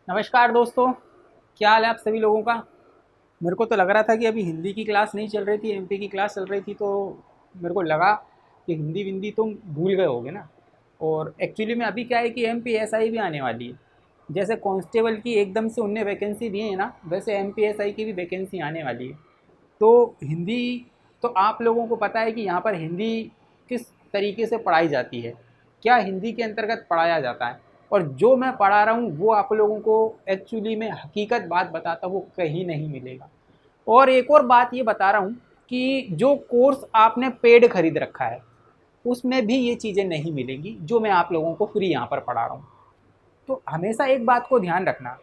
नमस्कार दोस्तों, क्या हाल है आप सभी लोगों का। मेरे को तो लग रहा था कि अभी हिंदी की क्लास नहीं चल रही थी, एमपी की क्लास चल रही थी, तो मेरे को लगा कि हिंदी विंदी तुम भूल गए होगे ना। और एक्चुअली में अभी क्या है कि एमपी एसआई भी आने वाली है। जैसे कांस्टेबल की एकदम से उनने वैकेंसी दी है ना, वैसे एमपी एसआई की भी वैकेंसी आने वाली है। तो हिंदी, तो आप लोगों को पता है कि यहाँ पर हिंदी किस तरीके से पढ़ाई जाती है, क्या हिंदी के अंतर्गत पढ़ाया जाता है। और जो मैं पढ़ा रहा हूँ वो आप लोगों को एक्चुअली में हकीकत बात बताता हूँ, वो कहीं नहीं मिलेगा। और एक और बात ये बता रहा हूँ कि जो कोर्स आपने पेड खरीद रखा है उसमें भी ये चीज़ें नहीं मिलेंगी जो मैं आप लोगों को फ्री यहाँ पर पढ़ा रहा हूँ। तो हमेशा एक बात को ध्यान रखना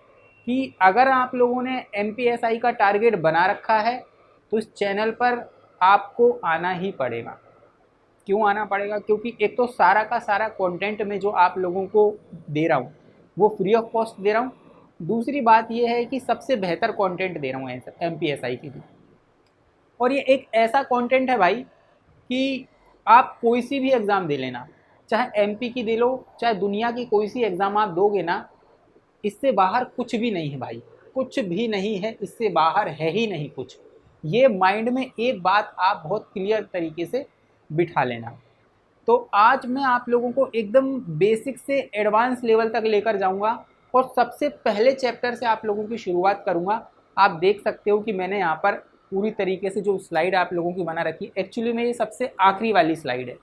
कि अगर आप लोगों ने एम का टारगेट बना रखा है तो इस चैनल पर आपको आना ही पड़ेगा। क्यों आना पड़ेगा? क्योंकि एक तो सारा का सारा कंटेंट में जो आप लोगों को दे रहा हूँ वो फ्री ऑफ कॉस्ट दे रहा हूँ। दूसरी बात यह है कि सबसे बेहतर कंटेंट दे रहा हूँ एम के लिए। और ये एक ऐसा कंटेंट है भाई कि आप कोई सी भी एग्ज़ाम दे लेना, चाहे एमपी की दे लो, चाहे दुनिया की कोई सी एग्ज़ाम आप दोगे ना, इससे बाहर कुछ भी नहीं है भाई। कुछ भी नहीं है, इससे बाहर है ही नहीं कुछ। ये माइंड में एक बात आप बहुत क्लियर तरीके से बिठा लेना। तो आज मैं आप लोगों को एकदम बेसिक से एडवांस लेवल तक लेकर जाऊंगा और सबसे पहले चैप्टर से आप लोगों की शुरुआत करूंगा। आप देख सकते हो कि मैंने यहाँ पर पूरी तरीके से जो स्लाइड आप लोगों की बना रखी है, एक्चुअली में ये सबसे आखिरी वाली स्लाइड है।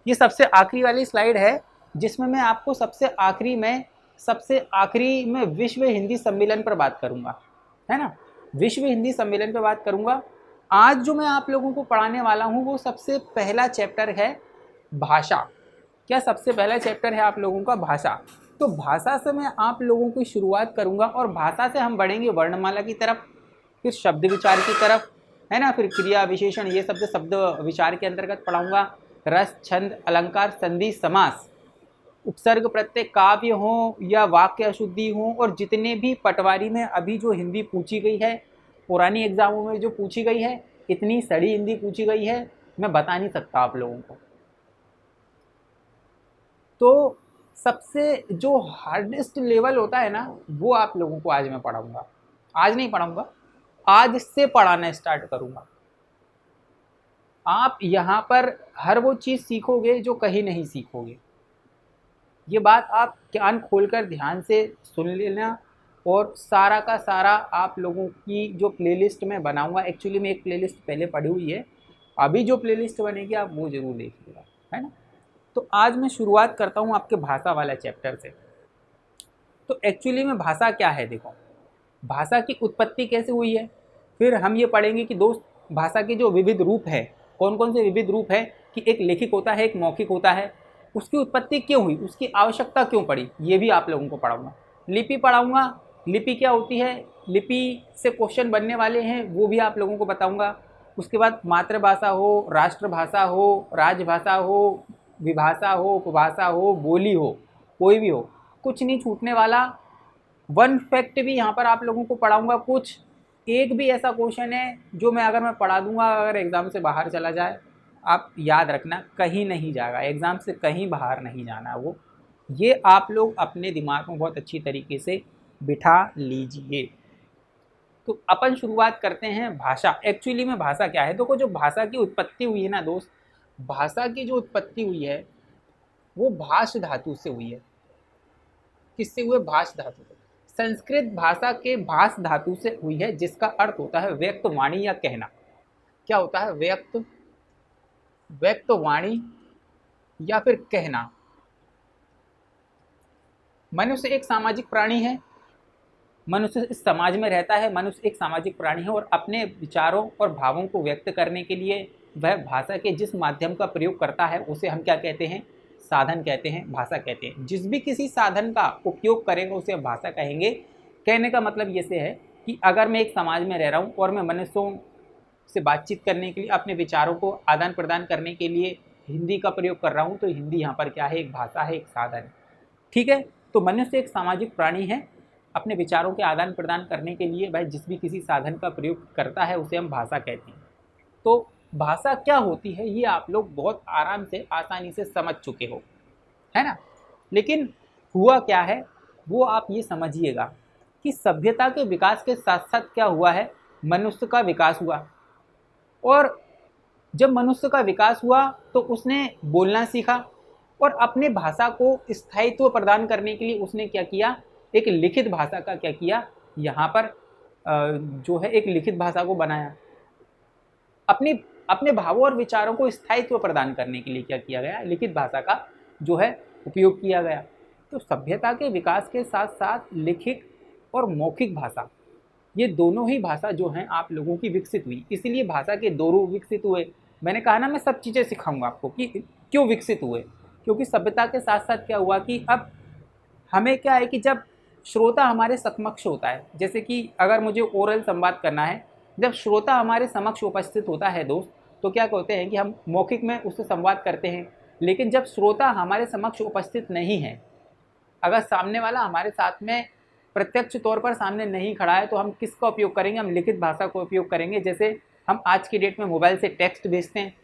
ये सबसे आखिरी वाली स्लाइड है जिसमें मैं आपको सबसे आखिरी में विश्व हिंदी सम्मेलन पर बात करूंगा, है ना। विश्व हिंदी सम्मेलन पर बात करूंगा। आज जो मैं आप लोगों को पढ़ाने वाला हूं वो सबसे पहला चैप्टर है भाषा। क्या सबसे पहला चैप्टर है आप लोगों का भाषा। तो भाषा से मैं आप लोगों की शुरुआत करूंगा और भाषा से हम बढ़ेंगे वर्णमाला की तरफ, फिर शब्द विचार की तरफ, है ना, फिर क्रिया विशेषण, ये शब्द विचार के अंतर्गत पढ़ाऊंगा। रस, छंद, अलंकार, संधि, समास, उपसर्ग प्रत्यय, काव्य हो या वाक्य अशुद्धि हो, और जितने भी पटवारी में अभी जो हिंदी पूछी गई है, पुरानी एग्जामों में जो पूछी गई है, इतनी सड़ी हिंदी पूछी गई है, मैं बता नहीं सकता आप लोगों को। तो सबसे जो हार्डेस्ट लेवल होता है ना, वो आप लोगों को आज मैं पढ़ाऊंगा। आज नहीं पढ़ाऊंगा, आज से पढ़ाना स्टार्ट करूंगा। आप यहाँ पर हर वो चीज़ सीखोगे जो कहीं नहीं सीखोगे। ये बात आप कान खोलकर ध्यान से सुन लेना। और सारा का सारा आप लोगों की जो प्लेलिस्ट मैं बनाऊंगा, एक्चुअली में एक प्लेलिस्ट पहले पड़ी हुई है, अभी जो प्लेलिस्ट बनेगी आप वो ज़रूर देखिएगा, है ना। तो आज मैं शुरुआत करता हूँ आपके भाषा वाला चैप्टर से। तो एक्चुअली में भाषा क्या है, देखो, भाषा की उत्पत्ति कैसे हुई है। फिर हम ये पढ़ेंगे कि दोस्त भाषा के जो विविध रूप है, कौन कौन से विविध रूप है, कि एक लिखित होता है, एक मौखिक होता है, उसकी उत्पत्ति क्यों हुई, उसकी आवश्यकता क्यों पड़ी, ये भी आप लोगों को पढ़ाऊंगा। लिपि पढ़ाऊंगा, लिपि क्या होती है, लिपि से क्वेश्चन बनने वाले हैं वो भी आप लोगों को बताऊंगा। उसके बाद मातृभाषा हो, राष्ट्रभाषा हो, राजभाषा हो, विभाषा हो, उपभाषा हो, बोली हो, कोई भी हो, कुछ नहीं छूटने वाला। वन फैक्ट भी यहाँ पर आप लोगों को पढ़ाऊंगा कुछ। एक भी ऐसा क्वेश्चन है जो अगर मैं पढ़ा दूंगा, अगर एग्ज़ाम से बाहर चला जाए, आप याद रखना कहीं नहीं जाएगा, एग्ज़ाम से कहीं बाहर नहीं जाना वो। ये आप लोग अपने दिमाग में बहुत अच्छी तरीके से बिठा लीजिए। तो अपन शुरुआत करते हैं भाषा। एक्चुअली में भाषा क्या है, देखो, जो भाषा की उत्पत्ति हुई है ना दोस्त, भाषा की जो उत्पत्ति हुई है वो भाष धातु से हुई है। किससे हुए? भाष धातु से। संस्कृत भाषा के भाष धातु से हुई है, जिसका अर्थ होता है व्यक्त वाणी या कहना। क्या होता है? व्यक्त वाणी या फिर कहना। मनुष्य एक सामाजिक प्राणी है, मनुष्य इस समाज में रहता है, मनुष्य एक सामाजिक प्राणी है और अपने विचारों और भावों को व्यक्त करने के लिए वह भाषा के जिस माध्यम का प्रयोग करता है उसे हम क्या कहते हैं? साधन कहते हैं, भाषा कहते हैं। जिस भी किसी साधन का उपयोग करेंगे उसे भाषा कहेंगे। कहने का मतलब ये से है कि अगर मैं एक समाज में रह रहा हूँ और मैं मनुष्यों से बातचीत करने के लिए, अपने विचारों को आदान प्रदान करने के लिए हिंदी का प्रयोग कर रहा हूँ, तो हिंदी यहाँ पर क्या है? एक भाषा है, एक साधन है। ठीक है। तो मनुष्य एक सामाजिक प्राणी है, अपने विचारों के आदान प्रदान करने के लिए वह जिस भी किसी साधन का प्रयोग करता है उसे हम भाषा कहते हैं। तो भाषा क्या होती है ये आप लोग बहुत आराम से, आसानी से समझ चुके हो, है ना। लेकिन हुआ क्या है, वो आप ये समझिएगा कि सभ्यता के विकास के साथ साथ क्या हुआ है, मनुष्य का विकास हुआ। और जब मनुष्य का विकास हुआ तो उसने बोलना सीखा और अपने भाषा को स्थायित्व प्रदान करने के लिए उसने क्या किया, एक लिखित भाषा का क्या किया, यहाँ पर जो है एक लिखित भाषा को बनाया। अपनी अपने भावों और विचारों को स्थायित्व प्रदान करने के लिए क्या किया गया, लिखित भाषा का जो है उपयोग किया गया। तो सभ्यता के विकास के साथ साथ लिखित और मौखिक भाषा, ये दोनों ही भाषा जो हैं आप लोगों की विकसित हुई। इसीलिए भाषा के दो रूप विकसित हुए। मैंने कहा ना मैं सब चीज़ें सिखाऊंगा आपको कि क्यों विकसित हुए, क्योंकि सभ्यता के साथ साथ क्या हुआ कि अब हमें क्या है कि जब श्रोता हमारे समक्ष होता है, जैसे कि अगर मुझे ओरल संवाद करना है, जब श्रोता हमारे समक्ष उपस्थित होता है दोस्त, तो क्या कहते हैं कि हम मौखिक में उससे संवाद करते हैं। लेकिन जब श्रोता हमारे समक्ष उपस्थित नहीं है, अगर सामने वाला हमारे साथ में प्रत्यक्ष तौर पर सामने नहीं खड़ा है, तो हम किसका उपयोग करेंगे, हम लिखित भाषा का उपयोग करेंगे। जैसे हम आज की डेट में मोबाइल से टेक्स्ट भेजते हैं,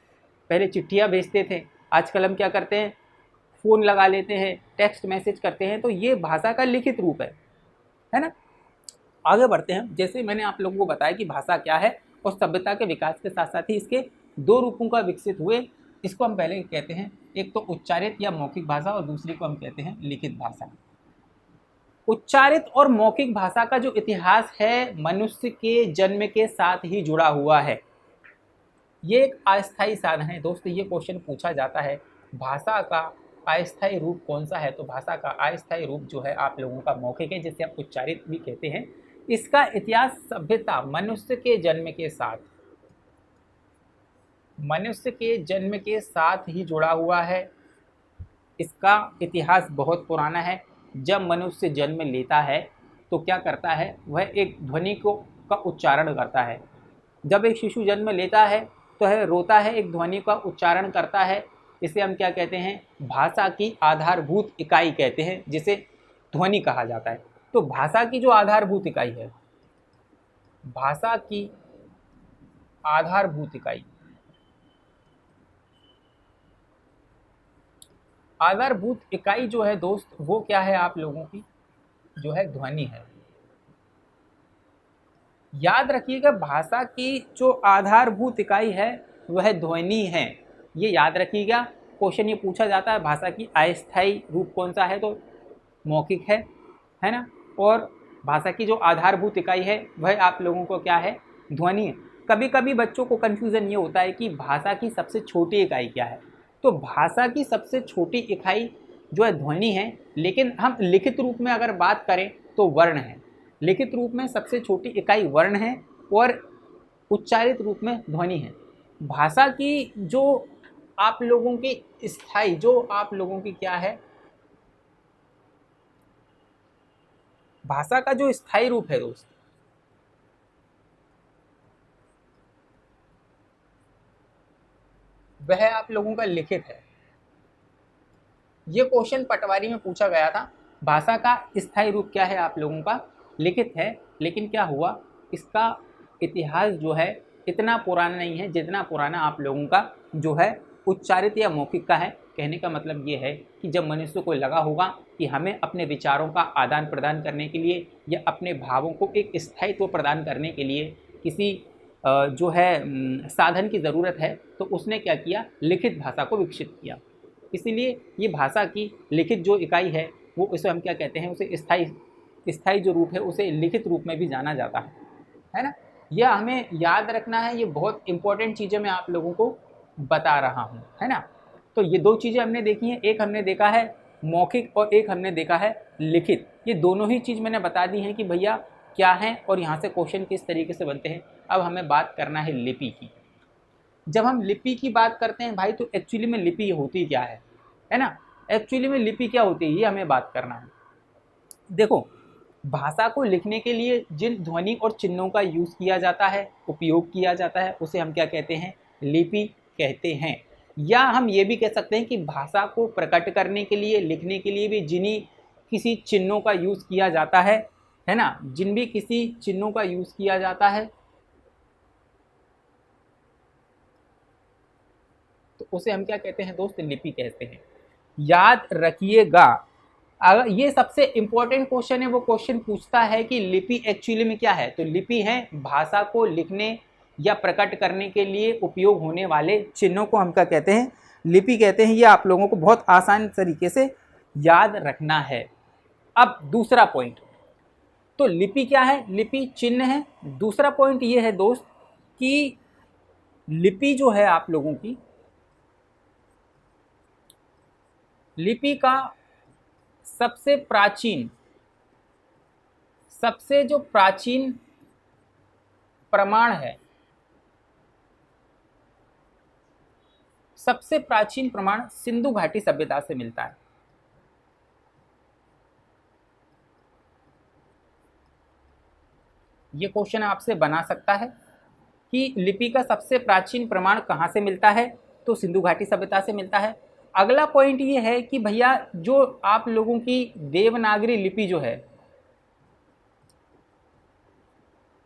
पहले चिट्ठियाँ भेजते थे, आजकल हम क्या करते हैं, फ़ोन लगा लेते हैं, टेक्स्ट मैसेज करते हैं। तो ये भाषा का लिखित रूप है ना। आगे बढ़ते हैं। जैसे मैंने आप लोगों को बताया कि भाषा क्या है और सभ्यता के विकास के साथ साथ ही इसके दो रूपों का विकसित हुए। इसको हम पहले कहते हैं, एक तो उच्चारित या मौखिक भाषा और दूसरी को हम कहते हैं लिखित भाषा। उच्चारित और मौखिक भाषा का जो इतिहास है मनुष्य के जन्म के साथ ही जुड़ा हुआ है। ये एक अस्थायी साधन है दोस्तों। ये क्वेश्चन पूछा जाता है, भाषा का अस्थायी रूप कौन सा है, तो भाषा का अस्थायी रूप जो है आप लोगों का मौखिक है, जिसे हम उच्चारित भी कहते हैं। इसका इतिहास सभ्यता मनुष्य के जन्म के साथ ही जुड़ा हुआ है। इसका इतिहास बहुत पुराना है। जब मनुष्य जन्म लेता है तो क्या करता है, वह एक ध्वनि का उच्चारण करता है। जब एक शिशु जन्म लेता है तो वह रोता है, एक ध्वनि का उच्चारण करता है। इसे हम क्या कहते हैं, भाषा की आधारभूत इकाई कहते हैं, जिसे ध्वनि कहा जाता है। तो भाषा की जो आधारभूत इकाई है, भाषा की आधारभूत इकाई, आधारभूत इकाई जो है दोस्त, वो क्या है आप लोगों की, जो है ध्वनि है। याद रखिएगा, भाषा की जो आधारभूत इकाई है वह ध्वनि है। ये याद रखिएगा। क्वेश्चन ये पूछा जाता है, भाषा की अस्थायी रूप कौन सा है, तो मौखिक है ना। और भाषा की जो आधारभूत इकाई है वह आप लोगों को क्या है, ध्वनि है। कभी कभी बच्चों को कन्फ्यूज़न ये होता है कि भाषा की सबसे छोटी इकाई क्या है। तो भाषा की सबसे छोटी इकाई जो है ध्वनि है, लेकिन हम लिखित रूप में अगर बात करें तो वर्ण है। लिखित रूप में सबसे छोटी इकाई वर्ण है और उच्चारित रूप में ध्वनि है। भाषा की जो आप लोगों की स्थायी, जो आप लोगों की क्या है, भाषा का जो स्थायी रूप है दोस्त, वह आप लोगों का लिखित है। ये क्वेश्चन पटवारी में पूछा गया था, भाषा का स्थायी रूप क्या है आप लोगों का, लिखित है। लेकिन क्या हुआ, इसका इतिहास जो है इतना पुराना नहीं है जितना पुराना आप लोगों का जो है उच्चारित या मौखिक का है। कहने का मतलब ये है कि जब मनुष्य को लगा होगा कि हमें अपने विचारों का आदान प्रदान करने के लिए या अपने भावों को एक स्थायित्व प्रदान करने के लिए किसी जो है साधन की ज़रूरत है, तो उसने क्या किया, लिखित भाषा को विकसित किया। इसीलिए ये भाषा की लिखित जो इकाई है वो, उसे हम क्या कहते हैं, उसे स्थायी जो रूप है उसे लिखित रूप में भी जाना जाता है ना। यह हमें याद रखना है। ये बहुत इंपॉर्टेंट चीज़ें मैं आप लोगों को बता रहा हूँ, है ना। तो ये दो चीज़ें हमने देखी हैं, एक हमने देखा है मौखिक और एक हमने देखा है लिखित। ये दोनों ही चीज़ मैंने बता दी हैं कि भैया क्या है और यहाँ से क्वेश्चन किस तरीके से बनते हैं। अब हमें बात करना है लिपि की। जब हम लिपि की बात करते हैं भाई, तो एक्चुअली में लिपि होती क्या है ना। एक्चुअली में लिपि क्या होती है, ये हमें बात करना है। देखो, भाषा को लिखने के लिए जिन ध्वनि और चिन्हों का यूज़ किया जाता है, उपयोग किया जाता है, उसे हम क्या कहते हैं, लिपि कहते हैं। या हम ये भी कह सकते हैं कि भाषा को प्रकट करने के लिए, लिखने के लिए भी जिन्हीं किसी चिन्हों का यूज़ किया जाता है ना, जिन भी किसी चिन्हों का यूज़ किया जाता है, तो उसे हम क्या कहते हैं दोस्त, लिपि कहते हैं। याद रखिएगा, अगर ये सबसे इम्पोर्टेंट क्वेश्चन है, वो क्वेश्चन पूछता है कि लिपि एक्चुअली में क्या है। तो लिपि है भाषा को लिखने या प्रकट करने के लिए उपयोग होने वाले चिन्हों को हम क्या कहते हैं, लिपि कहते हैं। ये आप लोगों को बहुत आसान तरीके से याद रखना है। अब दूसरा पॉइंट, तो लिपि क्या है, लिपि चिन्ह है। दूसरा पॉइंट ये है दोस्त कि लिपि जो है आप लोगों की, लिपि का सबसे प्राचीन, सबसे जो प्राचीन प्रमाण है, सबसे प्राचीन प्रमाण सिंधु घाटी सभ्यता से मिलता है। ये क्वेश्चन आपसे बना सकता है कि लिपि का सबसे प्राचीन प्रमाण कहाँ से मिलता है, तो सिंधु घाटी सभ्यता से मिलता है। अगला पॉइंट ये है कि भैया जो आप लोगों की देवनागरी लिपि जो है,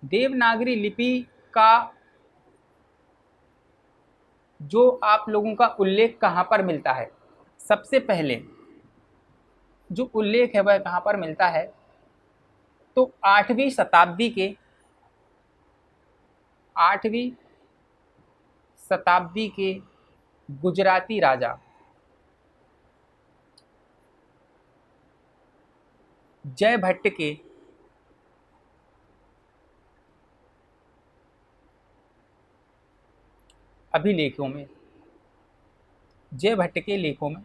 देवनागरी लिपि का जो आप लोगों का उल्लेख कहाँ पर मिलता है, सबसे पहले जो उल्लेख है वह कहाँ पर मिलता है, तो 8वीं शताब्दी के, 8वीं शताब्दी के गुजराती राजा जयभट्ट के अभिलेखों में, जयभट्ट के लेखों में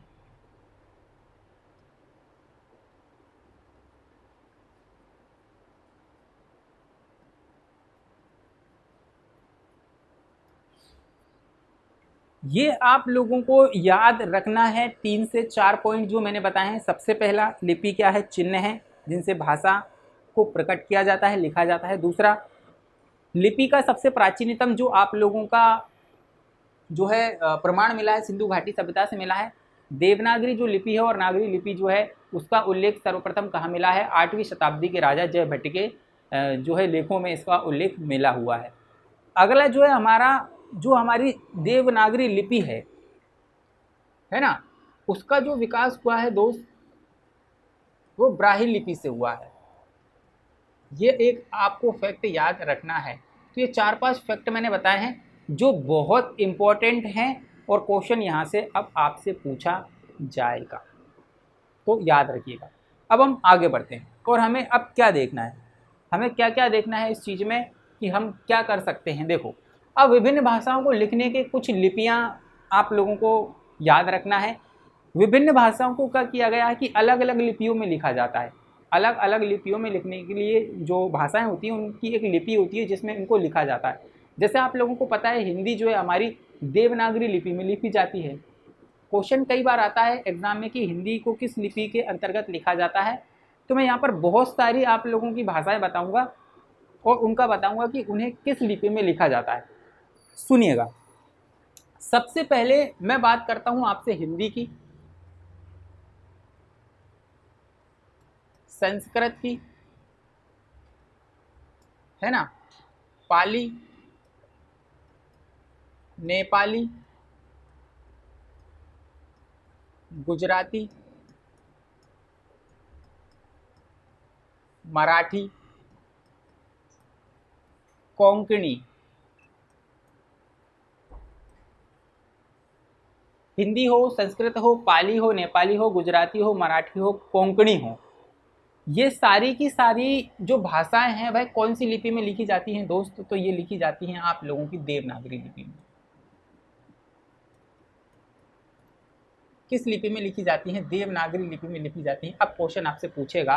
ये आप लोगों को याद रखना है। 3 से 4 पॉइंट जो मैंने बताए हैं। सबसे पहला, लिपि क्या है, चिन्ह है जिनसे भाषा को प्रकट किया जाता है, लिखा जाता है। दूसरा, लिपि का सबसे प्राचीनतम जो आप लोगों का जो है प्रमाण मिला है, सिंधु घाटी सभ्यता से मिला है। देवनागरी जो लिपि है और नागरी लिपि जो है उसका उल्लेख सर्वप्रथम कहाँ मिला है, 8वीं शताब्दी के राजा जयभट्ट के जो है लेखों में इसका उल्लेख मिला हुआ है। अगला जो है हमारा, जो हमारी देवनागरी लिपि है ना, उसका जो विकास हुआ है दोस्त, वो ब्राह्मी लिपि से हुआ है। ये एक आपको फैक्ट याद रखना है। तो ये 4-5 फैक्ट मैंने बताए हैं जो बहुत इम्पोर्टेंट हैं और क्वेश्चन यहाँ से अब आपसे पूछा जाएगा, तो याद रखिएगा। अब हम आगे बढ़ते हैं और हमें अब क्या देखना है, हमें क्या क्या देखना है इस चीज़ में कि हम क्या कर सकते हैं। देखो, अब विभिन्न भाषाओं को लिखने के कुछ लिपियाँ आप लोगों को याद रखना है। विभिन्न भाषाओं को क्या किया गया है कि अलग अलग लिपियों में लिखा जाता है। अलग अलग लिपियों में लिखने के लिए जो भाषाएं होती हैं उनकी एक लिपि होती है जिसमें इनको लिखा जाता है। जैसे आप लोगों को पता है हिंदी जो है हमारी देवनागरी लिपि में लिखी जाती है। क्वेश्चन कई बार आता है एग्जाम में कि हिंदी को किस लिपि के अंतर्गत लिखा जाता है। तो मैं यहाँ पर बहुत सारी आप लोगों की भाषाएं बताऊँगा और उनका बताऊँगा कि उन्हें किस लिपि में लिखा जाता है। सुनिएगा, सबसे पहले मैं बात करता हूँ आपसे हिंदी की, संस्कृत की, है ना, पाली, नेपाली, गुजराती, मराठी, कोंकणी। हिंदी हो, संस्कृत हो, पाली हो, नेपाली हो, गुजराती हो, मराठी हो, कोंकणी हो, ये सारी की सारी जो भाषाएं हैं वह कौन सी लिपि में लिखी जाती हैं दोस्त, तो ये लिखी जाती हैं आप लोगों की देवनागरी लिपि में। किस लिपि में लिखी जाती हैं, देवनागरी लिपि में लिखी जाती हैं। अब क्वेश्चन आपसे पूछेगा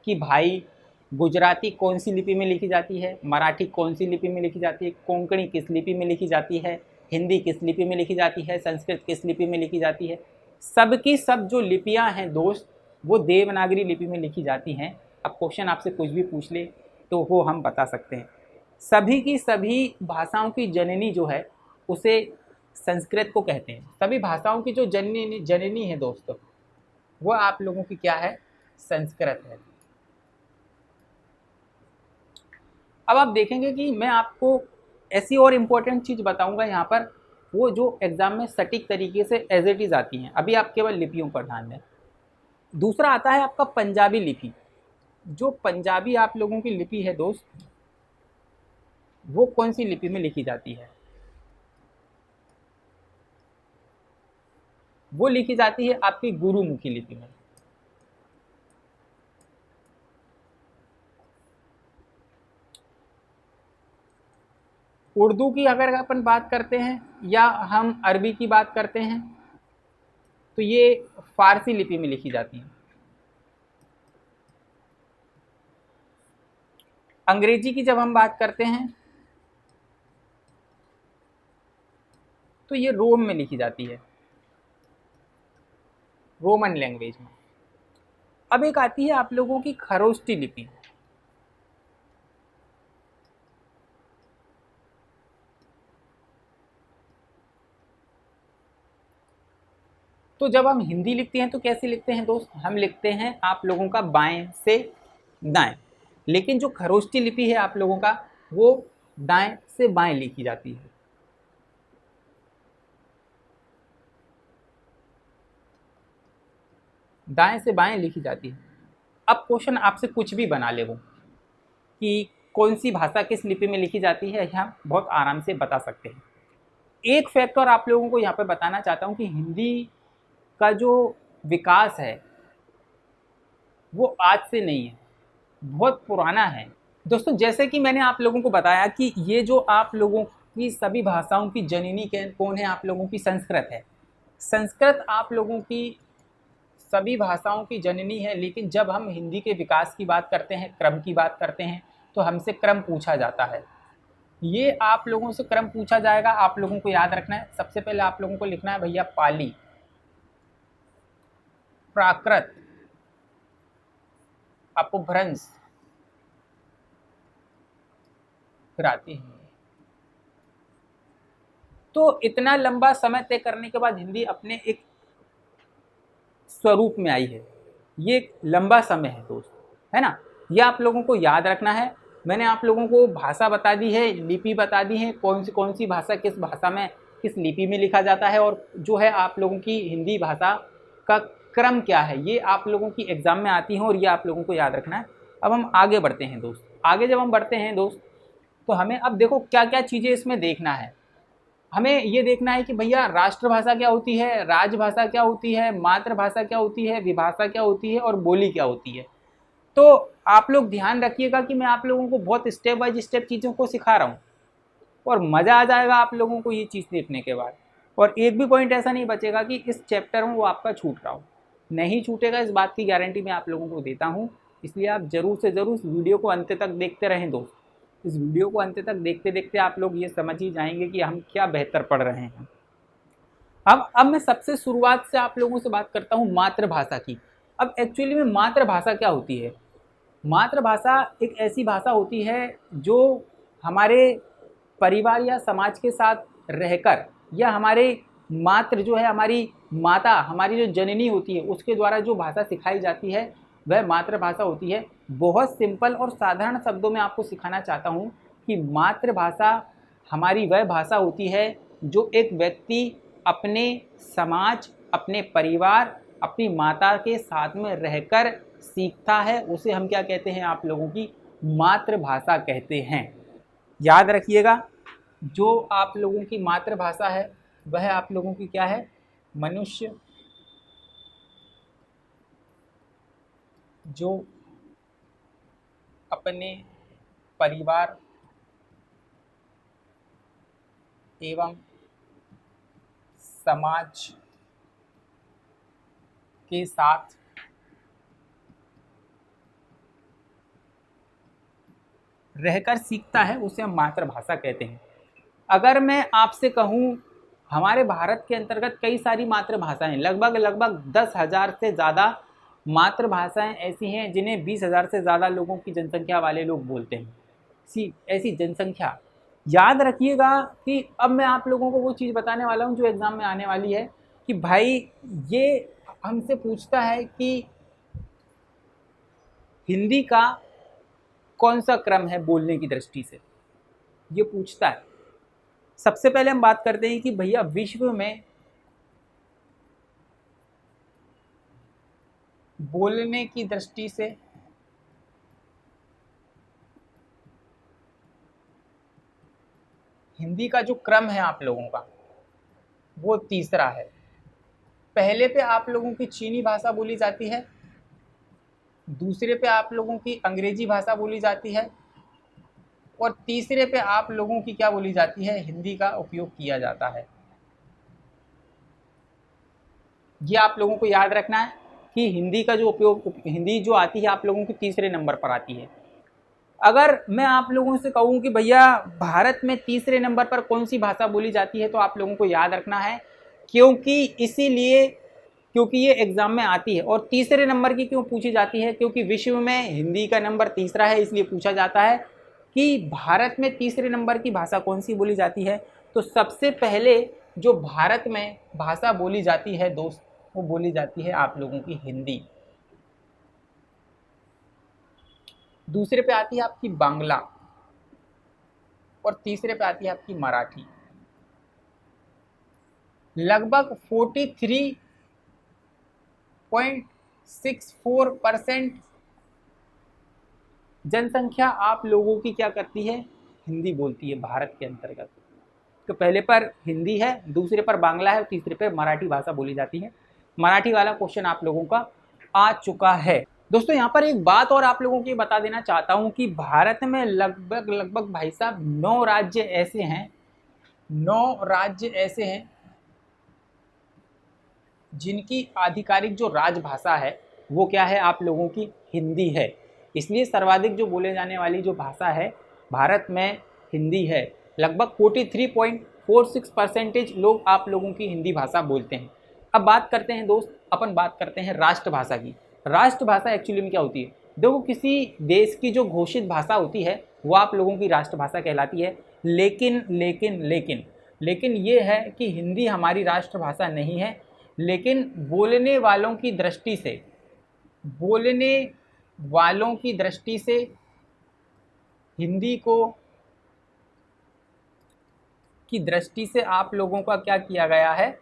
कि भाई गुजराती कौन सी लिपि में लिखी जाती है, मराठी कौन सी लिपि में लिखी जाती है, कोंकणी किस लिपि में लिखी जाती है, हिंदी किस लिपि में लिखी जाती है, संस्कृत किस लिपि में लिखी जाती है। सबकी सब जो लिपियां हैं दोस्त वो देवनागरी लिपि में लिखी जाती हैं। अब क्वेश्चन आपसे कुछ भी पूछ ले तो वो हम बता सकते हैं। सभी की सभी भाषाओं की जननी जो है उसे संस्कृत को कहते हैं। सभी भाषाओं की जो जननी जननी है दोस्तों वो आप लोगों की क्या है, संस्कृत है। अब आप देखेंगे कि मैं आपको ऐसी और इम्पोर्टेंट चीज़ बताऊंगा यहाँ पर, वो जो एग्ज़ाम में सटीक तरीके से एज इट इज़ आती हैं। अभी आप केवल लिपियों पर ध्यान दें। दूसरा आता है आपका पंजाबी लिपि। जो पंजाबी आप लोगों की लिपि है दोस्त, वो कौन सी लिपि में लिखी जाती है? वो लिखी जाती है आपकी गुरुमुखी लिपि में। उर्दू की अगर अपन बात करते हैं या हम अरबी की बात करते हैं तो ये फारसी लिपि में लिखी जाती है। अंग्रेजी की जब हम बात करते हैं तो ये रोम में लिखी जाती है, रोमन लैंग्वेज में। अब एक आती है आप लोगों की खरोष्टी लिपि। तो जब हम हिंदी लिखते हैं तो कैसे लिखते हैं दोस्त? हम लिखते हैं आप लोगों का बाएं से दाएं, लेकिन जो खरोष्टी लिपि है आप लोगों का, वो दाएं से बाएं लिखी जाती है। दाएं से बाएं लिखी जाती है। अब क्वेश्चन आपसे कुछ भी बना ले वो कि कौन सी भाषा किस लिपि में लिखी जाती है, यहाँ बहुत आराम से बता सकते हैं। एक फैक्टर आप लोगों को यहाँ पे बताना चाहता हूँ कि हिंदी का जो विकास है वो आज से नहीं है, बहुत पुराना है। दोस्तों जैसे कि मैंने आप लोगों को बताया कि ये जो आप लोगों की सभी भाषाओं की जननी कौन है, आप लोगों की संस्कृत है। संस्कृत आप लोगों की सभी भाषाओं की जननी है, लेकिन जब हम हिंदी के विकास की बात करते हैं, क्रम की बात करते हैं, तो हमसे क्रम पूछा जाता है। ये आप लोगों से क्रम पूछा जाएगा, आप लोगों को याद रखना है। सबसे पहले आप लोगों को लिखना है भैया पाली, प्राकृत, अपभ्रंश, फिर आती है। तो इतना लंबा समय तय करने के बाद हिंदी अपने एक स्वरूप में आई है। ये एक लंबा समय है दोस्त, है ना। ये आप लोगों को याद रखना है। मैंने आप लोगों को भाषा बता दी है, लिपि बता दी है, कौन सी भाषा किस भाषा में किस लिपि में लिखा जाता है, और जो है आप लोगों की हिंदी भाषा का क्रम क्या है, ये आप लोगों की एग्ज़ाम में आती हैं और ये आप लोगों को याद रखना है। अब हम आगे बढ़ते हैं दोस्त। आगे जब हम बढ़ते हैं दोस्त, तो हमें अब देखो क्या क्या चीज़ें इसमें देखना है। हमें ये देखना है कि भैया राष्ट्रभाषा क्या होती है, राजभाषा क्या होती है, मातृभाषा क्या होती है, विभाषा क्या होती है और बोली क्या होती है। तो आप लोग ध्यान रखिएगा कि मैं आप लोगों को बहुत स्टेप बाय स्टेप चीज़ों को सिखा रहा हूँ और मज़ा आ जाएगा आप लोगों को ये चीज़ देखने के बाद। और एक भी पॉइंट ऐसा नहीं बचेगा कि इस चैप्टर में वो आपका छूट रहा हो, नहीं छूटेगा, इस बात की गारंटी मैं आप लोगों को देता हूँ। इसलिए आप ज़रूर से ज़रूर इस वीडियो को अंत तक देखते रहें दोस्त। इस वीडियो को अंत तक देखते देखते आप लोग ये समझ ही जाएंगे कि हम क्या बेहतर पढ़ रहे हैं। अब मैं सबसे शुरुआत से आप लोगों से बात करता हूँ मातृभाषा की। अब एक्चुअली में मातृभाषा क्या होती है? मातृभाषा एक ऐसी भाषा होती है जो हमारे परिवार या समाज के साथ रहकर, या हमारे मातृ जो है हमारी माता, हमारी जो जननी होती है, उसके द्वारा जो भाषा सिखाई जाती है वह मातृभाषा होती है। बहुत सिंपल और साधारण शब्दों में आपको सिखाना चाहता हूँ कि मातृभाषा हमारी वह भाषा होती है जो एक व्यक्ति अपने समाज, अपने परिवार, अपनी माता के साथ में रहकर सीखता है, उसे हम क्या कहते हैं? आप लोगों की मातृभाषा कहते हैं। याद रखिएगा, जो आप लोगों की मातृभाषा है वह आप लोगों की क्या है? मनुष्य जो अपने परिवार एवं समाज के साथ रहकर सीखता है, उसे हम मातृभाषा कहते हैं। अगर मैं आपसे कहूँ, हमारे भारत के अंतर्गत कई सारी मातृभाषाएं, लगभग 10,000 से ज़्यादा मातृभाषाएं ऐसी हैं जिन्हें 20,000 से ज़्यादा लोगों की जनसंख्या वाले लोग बोलते हैं। ऐसी जनसंख्या, याद रखिएगा कि अब मैं आप लोगों को वो चीज़ बताने वाला हूँ जो एग्ज़ाम में आने वाली है कि भाई ये हमसे पूछता है कि हिंदी का कौन सा क्रम है बोलने की दृष्टि से, ये पूछता है। सबसे पहले हम बात करते हैं कि भैया विश्व में बोलने की दृष्टि से हिंदी का जो क्रम है आप लोगों का वो तीसरा है। पहले पे आप लोगों की चीनी भाषा बोली जाती है, दूसरे पे आप लोगों की अंग्रेजी भाषा बोली जाती है, और तीसरे पे आप लोगों की क्या बोली जाती है, हिंदी का उपयोग किया जाता है। ये आप लोगों को याद रखना है कि हिंदी का जो उपयोग, हिंदी जो आती है आप लोगों की तीसरे नंबर पर आती है। अगर मैं आप लोगों से कहूँ कि भैया भारत में तीसरे नंबर पर कौन सी भाषा बोली जाती है, तो आप लोगों को याद रखना है, क्योंकि ये एग्जाम में आती है। और तीसरे नंबर की क्यों पूछी जाती है, क्योंकि विश्व में हिंदी का नंबर तीसरा है, इसलिए पूछा जाता है कि भारत में तीसरे नंबर की भाषा कौन सी बोली जाती है। तो सबसे पहले जो भारत में भाषा बोली जाती है दोस्त, वो बोली जाती है आप लोगों की हिंदी। दूसरे पे आती है आपकी बांग्ला, और तीसरे पे आती है आपकी मराठी। लगभग 43.64% जनसंख्या आप लोगों की क्या करती है, हिंदी बोलती है भारत के अंतर्गत। तो पहले पर हिंदी है, दूसरे पर बांग्ला है, और तीसरे पर मराठी भाषा बोली जाती है। मराठी वाला क्वेश्चन आप लोगों का आ चुका है। दोस्तों यहाँ पर एक बात और आप लोगों को बता देना चाहता हूँ कि भारत में लगभग भाई साहब 9 राज्य ऐसे हैं, 9 राज्य ऐसे हैं जिनकी आधिकारिक जो राजभाषा है वो क्या है, आप लोगों की हिंदी है। इसलिए सर्वाधिक जो बोले जाने वाली जो भाषा है भारत में हिंदी है। लगभग 43.46% लोग आप लोगों की हिंदी भाषा बोलते हैं। अब बात करते हैं दोस्त, अपन बात करते हैं राष्ट्रभाषा की। राष्ट्रभाषा एक्चुअली में क्या होती है, देखो किसी देश की जो घोषित भाषा होती है वो आप लोगों की राष्ट्रभाषा कहलाती है। लेकिन लेकिन लेकिन लेकिन ये है कि हिंदी हमारी राष्ट्रभाषा नहीं है। लेकिन बोलने वालों की दृष्टि से, बोलने वालों की दृष्टि से हिंदी को की दृष्टि से आप लोगों का क्या किया गया है,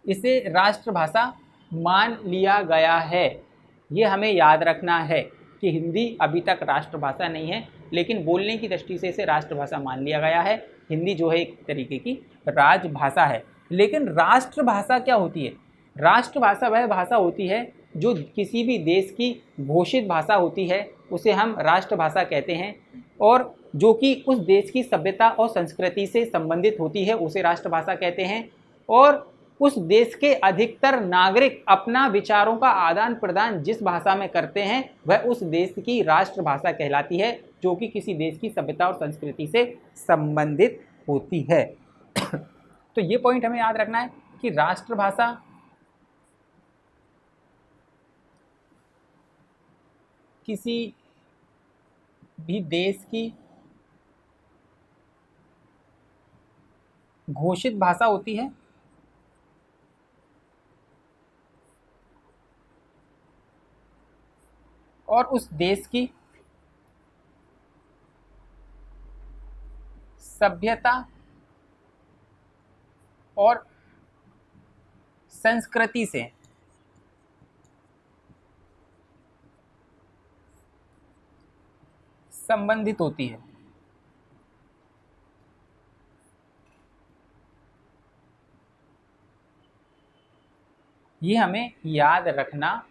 इसे राष्ट्रभाषा मान लिया गया है। ये हमें याद रखना है कि हिंदी अभी तक राष्ट्रभाषा नहीं है, लेकिन बोलने की दृष्टि से इसे राष्ट्रभाषा मान लिया गया है। हिंदी जो है एक तरीके की राजभाषा है। लेकिन राष्ट्रभाषा क्या होती है, राष्ट्रभाषा वह भाषा होती है जो किसी भी देश की घोषित भाषा होती है, उसे हम राष्ट्रभाषा कहते हैं। और जो कि उस देश की सभ्यता और संस्कृति से संबंधित होती है उसे राष्ट्रभाषा कहते हैं। और उस देश के अधिकतर नागरिक अपना विचारों का आदान प्रदान जिस भाषा में करते हैं वह उस देश की राष्ट्रभाषा कहलाती है, जो कि किसी देश की सभ्यता और संस्कृति से संबंधित होती है। तो ये पॉइंट हमें याद रखना है कि राष्ट्रभाषा किसी भी देश की घोषित भाषा होती है और उस देश की सभ्यता और संस्कृति से संबंधित होती है। ये हमें याद रखना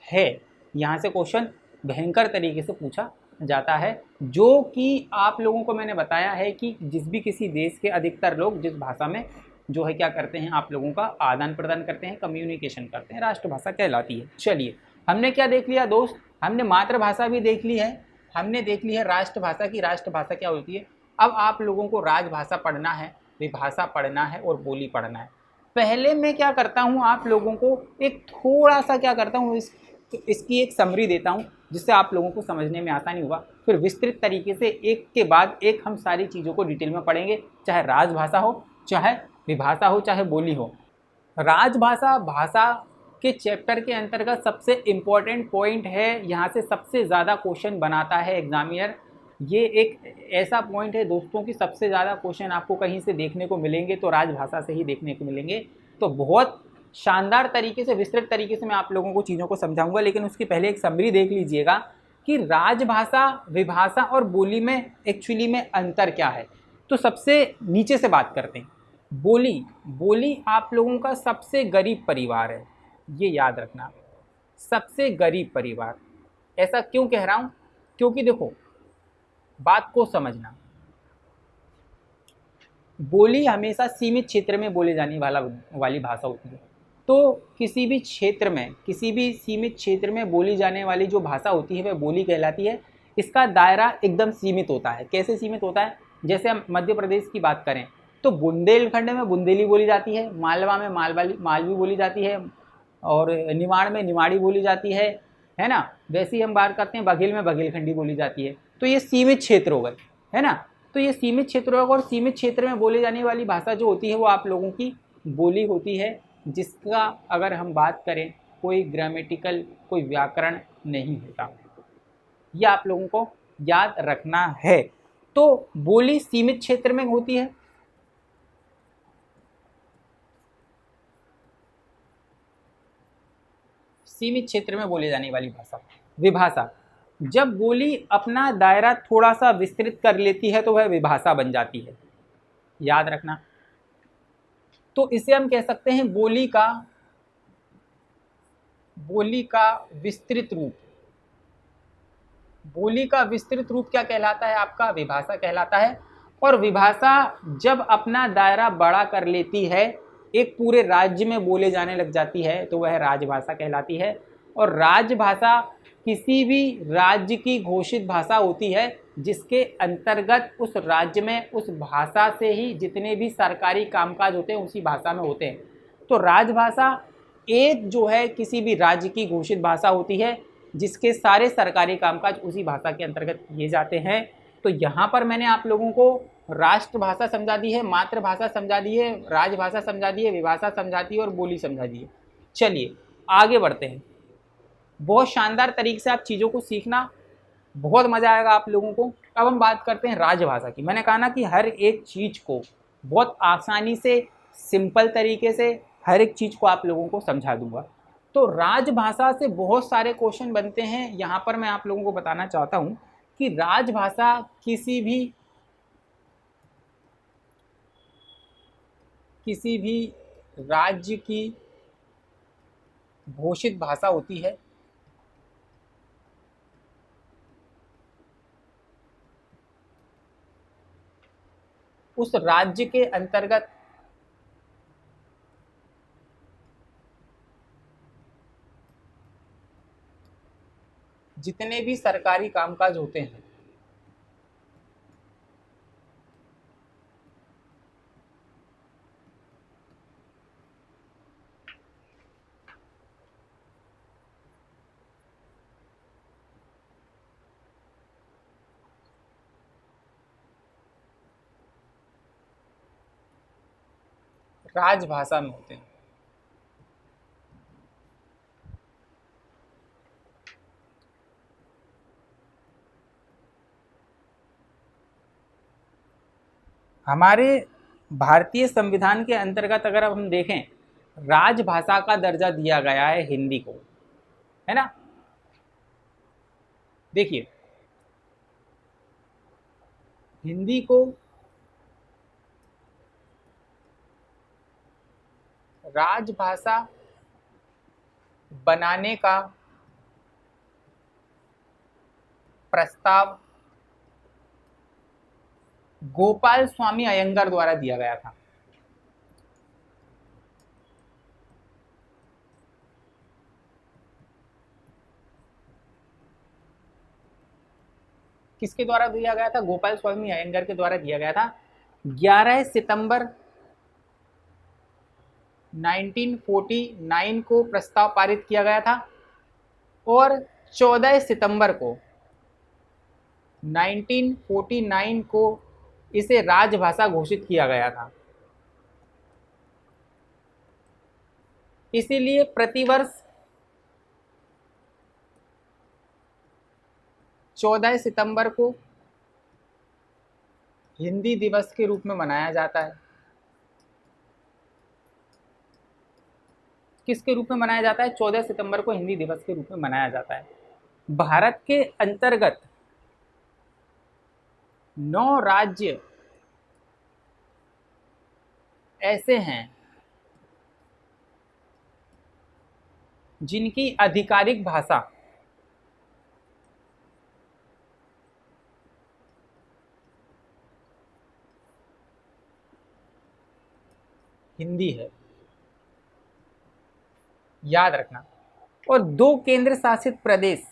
है। यहाँ से क्वेश्चन भयंकर तरीके से पूछा जाता है, जो कि आप लोगों को मैंने बताया है कि जिस भी किसी देश के अधिकतर लोग जिस भाषा में जो है क्या करते हैं, आप लोगों का आदान प्रदान करते हैं, कम्युनिकेशन करते हैं, राष्ट्रभाषा कहलाती है। चलिए हमने क्या देख लिया दोस्त, हमने मातृभाषा भी देख ली है, हमने देख ली है राष्ट्रभाषा की राष्ट्रभाषा क्या होती है। अब आप लोगों को राजभाषा पढ़ना है, विभाषा पढ़ना है और बोली पढ़ना है। पहले मैं क्या करता हूँ, आप लोगों को एक थोड़ा सा क्या करता हूँ, इसकी एक समरी देता हूँ जिससे आप लोगों को समझने में आसानी होगा। फिर विस्तृत तरीके से एक के बाद एक हम सारी चीज़ों को डिटेल में पढ़ेंगे, चाहे राजभाषा हो, चाहे विभाषा हो, चाहे बोली हो। राजभाषा भाषा के चैप्टर के अंतर्गत सबसे इम्पॉर्टेंट पॉइंट है, यहाँ से सबसे ज़्यादा क्वेश्चन बनाता है एग्जामिनर। ये एक ऐसा पॉइंट है दोस्तों कि सबसे ज़्यादा क्वेश्चन आपको कहीं से देखने को मिलेंगे तो राजभाषा से ही देखने को मिलेंगे। तो बहुत शानदार तरीके से, विस्तृत तरीके से मैं आप लोगों को चीज़ों को समझाऊंगा, लेकिन उसकी पहले एक समरी देख लीजिएगा कि राजभाषा, विभाषा और बोली में एक्चुअली में अंतर क्या है। तो सबसे नीचे से बात करते हैं। बोली, बोली आप लोगों का सबसे गरीब परिवार है, ये याद रखना, सबसे गरीब परिवार। ऐसा क्यों कह रहा हूँ? क्योंकि देखो, बात को समझना, बोली हमेशा सीमित क्षेत्र में बोले जाने वाली भाषा होती है। तो किसी भी क्षेत्र में, किसी भी सीमित क्षेत्र में बोली जाने वाली जो भाषा होती है वह बोली कहलाती है। इसका दायरा एकदम सीमित होता है। कैसे सीमित होता है? जैसे हम मध्य प्रदेश की बात करें तो बुंदेलखंड में बुंदेली बोली जाती है, मालवा में मालवी बोली जाती है, और निमाड़ में निमाड़ी बोली जाती है ना। वैसे ही हम बात करते हैं बघेल में बघेलखंडी बोली जाती है। तो ये सीमित क्षेत्र हो गए, है ना। तो ये सीमित क्षेत्र होगा, और सीमित क्षेत्र में बोली जाने वाली भाषा जो होती है वो आप लोगों की बोली होती है, जिसका अगर हम बात करें कोई ग्रामेटिकल, कोई व्याकरण नहीं होता। यह आप लोगों को याद रखना है। तो बोली सीमित क्षेत्र में होती है। सीमित क्षेत्र में बोले जाने वाली भाषा। विभाषा, जब बोली अपना दायरा थोड़ा सा विस्तृत कर लेती है तो वह विभाषा बन जाती है, याद रखना। तो इसे हम कह सकते हैं बोली का विस्तृत रूप। बोली का विस्तृत रूप क्या कहलाता है? आपका विभाषा कहलाता है। और विभाषा जब अपना दायरा बड़ा कर लेती है, एक पूरे राज्य में बोले जाने लग जाती है, तो वह राजभाषा कहलाती है। और राजभाषा किसी भी राज्य की घोषित भाषा होती है, जिसके अंतर्गत उस राज्य में उस भाषा से ही जितने भी सरकारी कामकाज होते हैं उसी भाषा में होते हैं। तो राजभाषा एक जो है किसी भी राज्य की घोषित भाषा होती है, जिसके सारे सरकारी कामकाज उसी भाषा के अंतर्गत किए जाते हैं। तो यहाँ पर मैंने आप लोगों को राष्ट्रभाषा समझा दी है, मातृभाषा समझा दी है, राजभाषा समझा दी है, विभाषा समझा दी है और बोली समझा दी है। चलिए आगे बढ़ते हैं। बहुत शानदार तरीके से आप चीज़ों को सीखना, बहुत मज़ा आएगा आप लोगों को। अब हम बात करते हैं राजभाषा की। मैंने कहा ना कि हर एक चीज़ को बहुत आसानी से, सिंपल तरीके से हर एक चीज़ को आप लोगों को समझा दूंगा। तो राजभाषा से बहुत सारे क्वेश्चन बनते हैं। यहाँ पर मैं आप लोगों को बताना चाहता हूँ कि राजभाषा किसी भी राज्य की घोषित भाषा होती है। उस राज्य के अंतर्गत जितने भी सरकारी कामकाज होते हैं, राजभाषा में होते हैं। हमारे भारतीय संविधान के अंतर्गत अगर अब हम देखें, राजभाषा का दर्जा दिया गया है हिंदी को, है ना। देखिए, हिंदी को राजभाषा बनाने का प्रस्ताव गोपाल स्वामी अयंगार द्वारा दिया गया था। किसके द्वारा दिया गया था? गोपाल स्वामी अयंगार के द्वारा दिया गया था। 11 सितंबर 1949 को प्रस्ताव पारित किया गया था, और 14 सितंबर को 1949 को इसे राजभाषा घोषित किया गया था। इसीलिए प्रतिवर्ष 14 सितंबर को हिंदी दिवस के रूप में मनाया जाता है। किसके रूप में मनाया जाता है? 14 सितंबर को हिंदी दिवस के रूप में मनाया जाता है। भारत के अंतर्गत 9 राज्य ऐसे हैं जिनकी आधिकारिक भाषा हिंदी है, याद रखना। और 2 केंद्र शासित प्रदेश,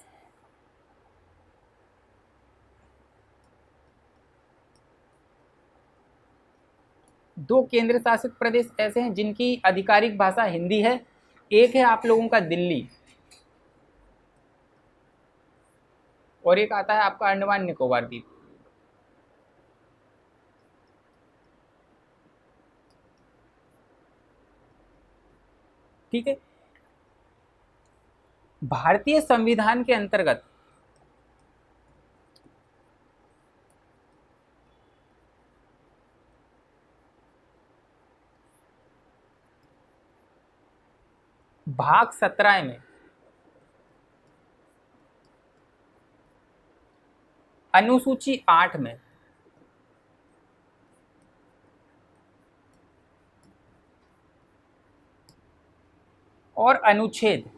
दो केंद्र शासित प्रदेश ऐसे हैं जिनकी आधिकारिक भाषा हिंदी है। एक है आप लोगों का दिल्ली, और एक आता है आपका अंडमान निकोबार द्वीप। ठीक है। भारतीय संविधान के अंतर्गत भाग 17 में अनुसूची 8 में और अनुच्छेद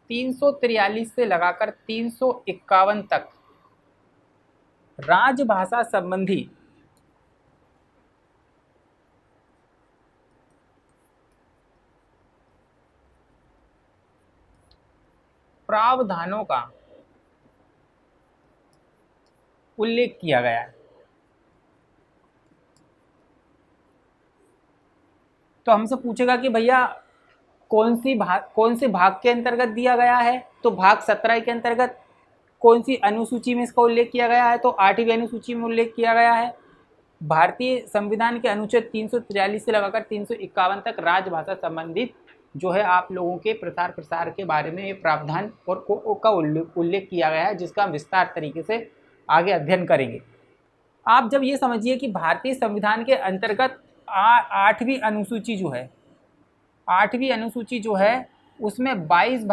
343 से लगाकर 351 तक राजभाषा संबंधी प्रावधानों का उल्लेख किया गया है। तो हमसे पूछेगा कि भैया कौन से भाग के अंतर्गत दिया गया है, तो भाग 17 के अंतर्गत। कौन सी अनुसूची में इसका उल्लेख किया गया है, तो 8वीं अनुसूची में उल्लेख किया गया है। भारतीय संविधान के अनुच्छेद 343 से लगाकर 351 तक राजभाषा संबंधित जो है आप लोगों के प्रसार प्रसार के बारे में ये प्रावधान और का उल्लेख किया गया है, जिसका हम विस्तार तरीके से आगे अध्ययन करेंगे। आप जब ये समझिए कि भारतीय संविधान के अंतर्गत 8वीं अनुसूची जो है, 8वीं अनुसूची जो है उसमें 22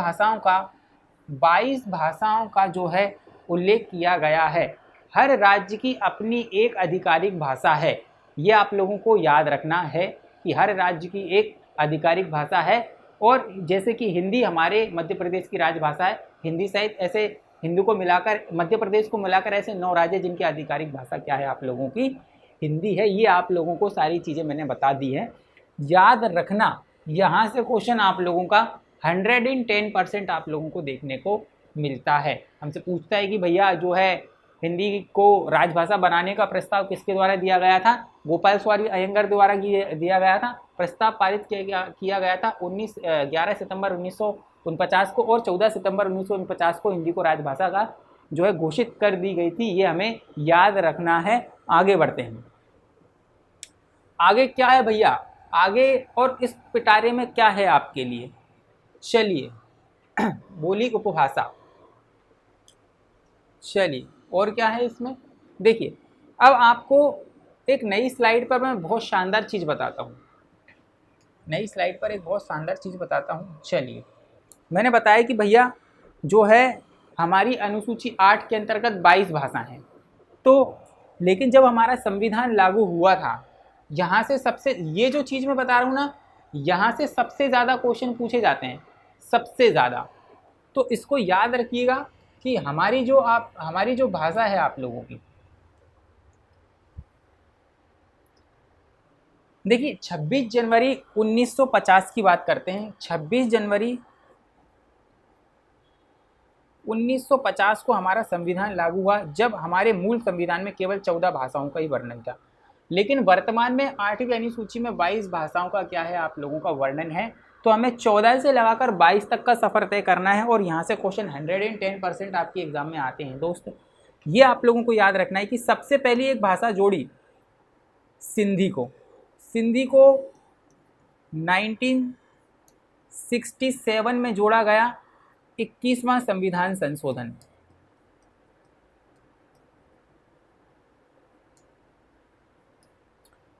भाषाओं का जो है उल्लेख किया गया है। हर राज्य की अपनी एक आधिकारिक भाषा है, ये आप लोगों को याद रखना है कि हर राज्य की एक आधिकारिक भाषा है। और जैसे कि हिंदी हमारे मध्य प्रदेश की राजभाषा है, हिंदी सहित ऐसे हिंदू को मिलाकर, मध्य प्रदेश को मिलाकर ऐसे 9 राज्य जिनकी आधिकारिक भाषा क्या है आप लोगों की हिंदी है। ये आप लोगों को सारी चीज़ें मैंने बता दी है, याद रखना। यहाँ से क्वेश्चन आप लोगों का 110% आप लोगों को देखने को मिलता है। हमसे पूछता है कि भैया जो है हिंदी को राजभाषा बनाने का प्रस्ताव किसके द्वारा दिया गया था? गोपाल स्वामी अयंगर द्वारा दिया गया था। प्रस्ताव पारित किया गया था 11 सितंबर 1949 को, और 14 सितंबर 1949 को हिंदी को राजभाषा का जो है घोषित कर दी गई थी। ये हमें याद रखना है। आगे बढ़ते हैं। आगे क्या है भैया? आगे और इस पिटारे में क्या है आपके लिए? चलिए बोली उपभाषा। चलिए और क्या है इसमें? देखिए, अब आपको एक नई स्लाइड पर मैं बहुत शानदार चीज़ बताता हूँ। नई स्लाइड पर एक बहुत शानदार चीज़ बताता हूँ। चलिए, मैंने बताया कि भैया जो है हमारी अनुसूची 8 के अंतर्गत 22 भाषाएं हैं। तो लेकिन जब हमारा संविधान लागू हुआ था, यहाँ से सबसे, ये जो चीज़ मैं बता रहा हूँ ना, यहाँ से सबसे ज़्यादा क्वेश्चन पूछे जाते हैं, सबसे ज़्यादा। तो इसको याद रखिएगा कि हमारी जो भाषा है आप लोगों की, देखिए 26 जनवरी 1950 की बात करते हैं। 26 जनवरी 1950 को हमारा संविधान लागू हुआ, जब हमारे मूल संविधान में केवल 14 भाषाओं का ही वर्णन था। लेकिन वर्तमान में 8वीं अनुसूची में 22 भाषाओं का क्या है आप लोगों का वर्णन है। तो हमें 14 से लगाकर 22 तक का सफ़र तय करना है, और यहाँ से क्वेश्चन 110% आपके एग्जाम में आते हैं दोस्त। ये आप लोगों को याद रखना है कि सबसे पहली एक भाषा जोड़ी सिंधी को 1967 में जोड़ा गया, 21वां संविधान संशोधन।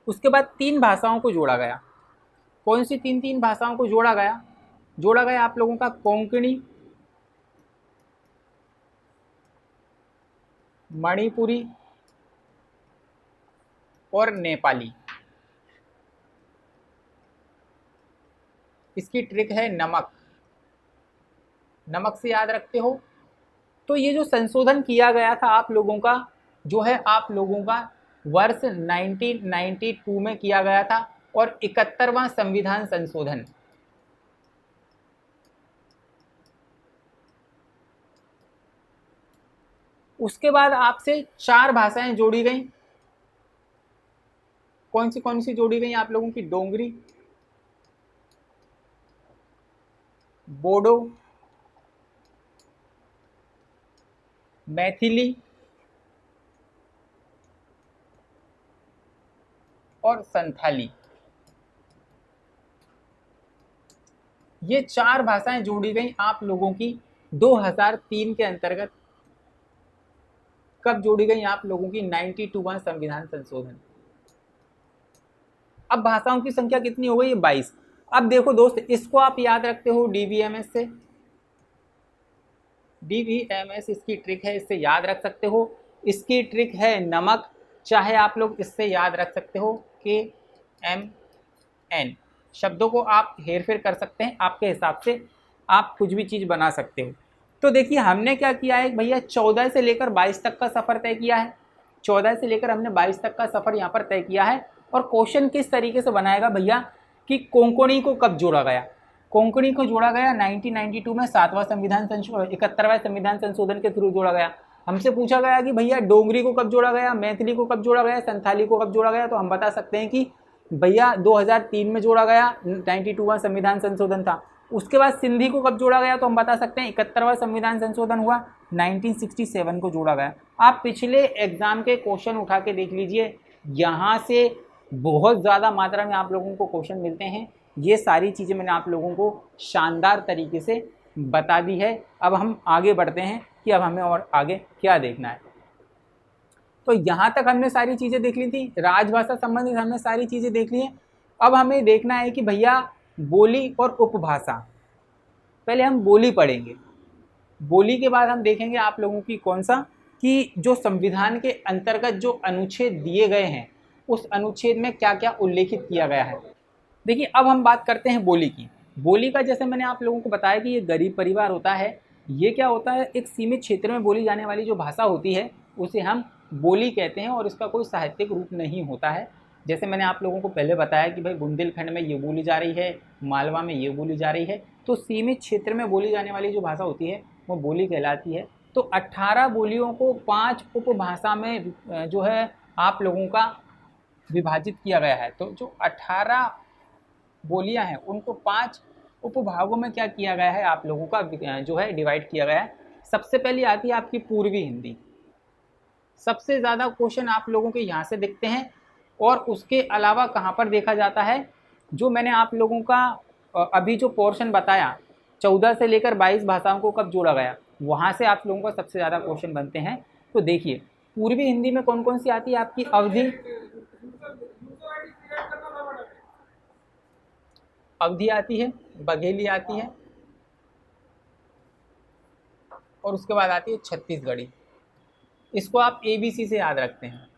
उसके बाद 3 भाषाओं को जोड़ा गया। कौन सी 3 भाषाओं को जोड़ा गया? जोड़ा गया आप लोगों का कोंकणी, मणिपुरी और नेपाली। इसकी ट्रिक है नमक। नमक से याद रखते हो। तो ये जो संशोधन किया गया था आप लोगों का, जो है आप लोगों का वर्ष 1992 में किया गया था, और 71वां संविधान संशोधन। उसके बाद आपसे 4 भाषाएं जोड़ी गई। कौन सी जोड़ी गई आप लोगों की? डोंगरी, बोडो, मैथिली और संथाली। ये 4 भाषाएं जोड़ी गई आप लोगों की 2003 के अंतर्गत। कब जोड़ी गई आप लोगों की? 92वां संविधान संशोधन। अब भाषाओं की संख्या कितनी हो गई है? 22। अब देखो दोस्त, इसको आप याद रखते हो डीवीएमएस से। डीवीएमएस इसकी ट्रिक है, इससे याद रख सकते हो। इसकी ट्रिक है नमक, चाहे आप लोग इससे याद रख सकते हो KMN। शब्दों को आप हेर फेर कर सकते हैं, आपके हिसाब से आप कुछ भी चीज़ बना सकते हो। तो देखिए हमने क्या किया है भैया, 14 से लेकर 22 तक का सफ़र तय किया है। 14 से लेकर हमने 22 तक का सफ़र यहाँ पर तय किया है। और क्वेश्चन किस तरीके से बनाएगा भैया कि कोंकणी को कब जोड़ा गया? कोंकणी को जोड़ा गया 1992 में 71वां संविधान संशोधन के थ्रू जोड़ा गया। हमसे पूछा गया कि भैया डोगरी को कब जोड़ा गया, मैथिली को कब जोड़ा गया, संथाली को कब जोड़ा गया, तो हम बता सकते हैं कि भैया 2003 में जोड़ा गया, 92वां संविधान संशोधन था। उसके बाद सिंधी को कब जोड़ा गया, तो हम बता सकते हैं 71वां संविधान संशोधन हुआ, 1967 को जोड़ा गया। आप पिछले एग्जाम के क्वेश्चन उठा के देख लीजिए, यहाँ से बहुत ज़्यादा मात्रा में आप लोगों को क्वेश्चन मिलते हैं। ये सारी चीज़ें मैंने आप लोगों को शानदार तरीके से बता दी है। अब हम आगे बढ़ते हैं कि अब हमें और आगे क्या देखना है। तो यहाँ तक हमने सारी चीज़ें देख ली थी, राजभाषा संबंधित हमने सारी चीज़ें देख ली हैं। अब हमें देखना है कि भैया बोली और उपभाषा। पहले हम बोली पढ़ेंगे, बोली के बाद हम देखेंगे आप लोगों की कौन सा, कि जो संविधान के अंतर्गत जो अनुच्छेद दिए गए हैं उस अनुच्छेद में क्या क्या उल्लेखित किया गया है। देखिए अब हम बात करते हैं बोली की। बोली का जैसे मैंने आप लोगों को बताया कि ये गरीब परिवार होता है। ये क्या होता है, एक सीमित क्षेत्र में बोली जाने वाली जो भाषा होती है उसे हम बोली कहते हैं, और इसका कोई साहित्यिक रूप नहीं होता है। जैसे मैंने आप लोगों को पहले बताया कि भाई बुंदेलखंड में ये बोली जा रही है, मालवा में ये बोली जा रही है। तो सीमित क्षेत्र में बोली जाने वाली जो भाषा होती है वो बोली कहलाती है। तो 18 बोलियों को 5 उपभाषा में जो है आप लोगों का विभाजित किया गया है। तो जो 18 बोलियां हैं उनको 5 उपभागों में क्या किया गया है, आप लोगों का जो है डिवाइड किया गया है। सबसे पहले आती है आपकी पूर्वी हिंदी। सबसे ज़्यादा क्वेश्चन आप लोगों के यहाँ से दिखते हैं। और उसके अलावा कहाँ पर देखा जाता है, जो मैंने आप लोगों का अभी जो पोर्शन बताया 14 से लेकर 22 भाषाओं को कब जोड़ा गया, वहाँ से आप लोगों का सबसे ज़्यादा क्वेश्चन बनते हैं। तो देखिए पूर्वी हिंदी में कौन कौन सी आती है आपकी? अवधि, अवधि आती है, बघेली आती है, और उसके बाद आती है छत्तीसगढ़ी। इसको आप ABC से याद रखते हैं।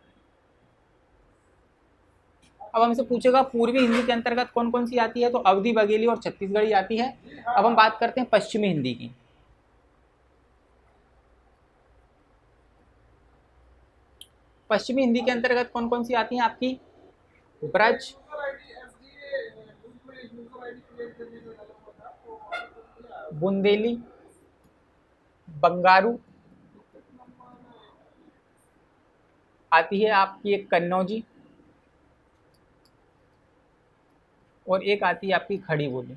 अब हमसे पूछेगा पूर्वी हिंदी के अंतर्गत कौन कौन सी आती है, तो अवधि, बघेली और छत्तीसगढ़ी आती है। अब हम बात करते हैं पश्चिमी हिंदी की। पश्चिमी हिंदी के अंतर्गत कौन कौन सी आती हैं आपकी? ब्रज, बुंदेली, बंगारू आती है आपकी, एक कन्नौजी, और एक आती है आपकी खड़ी बोली।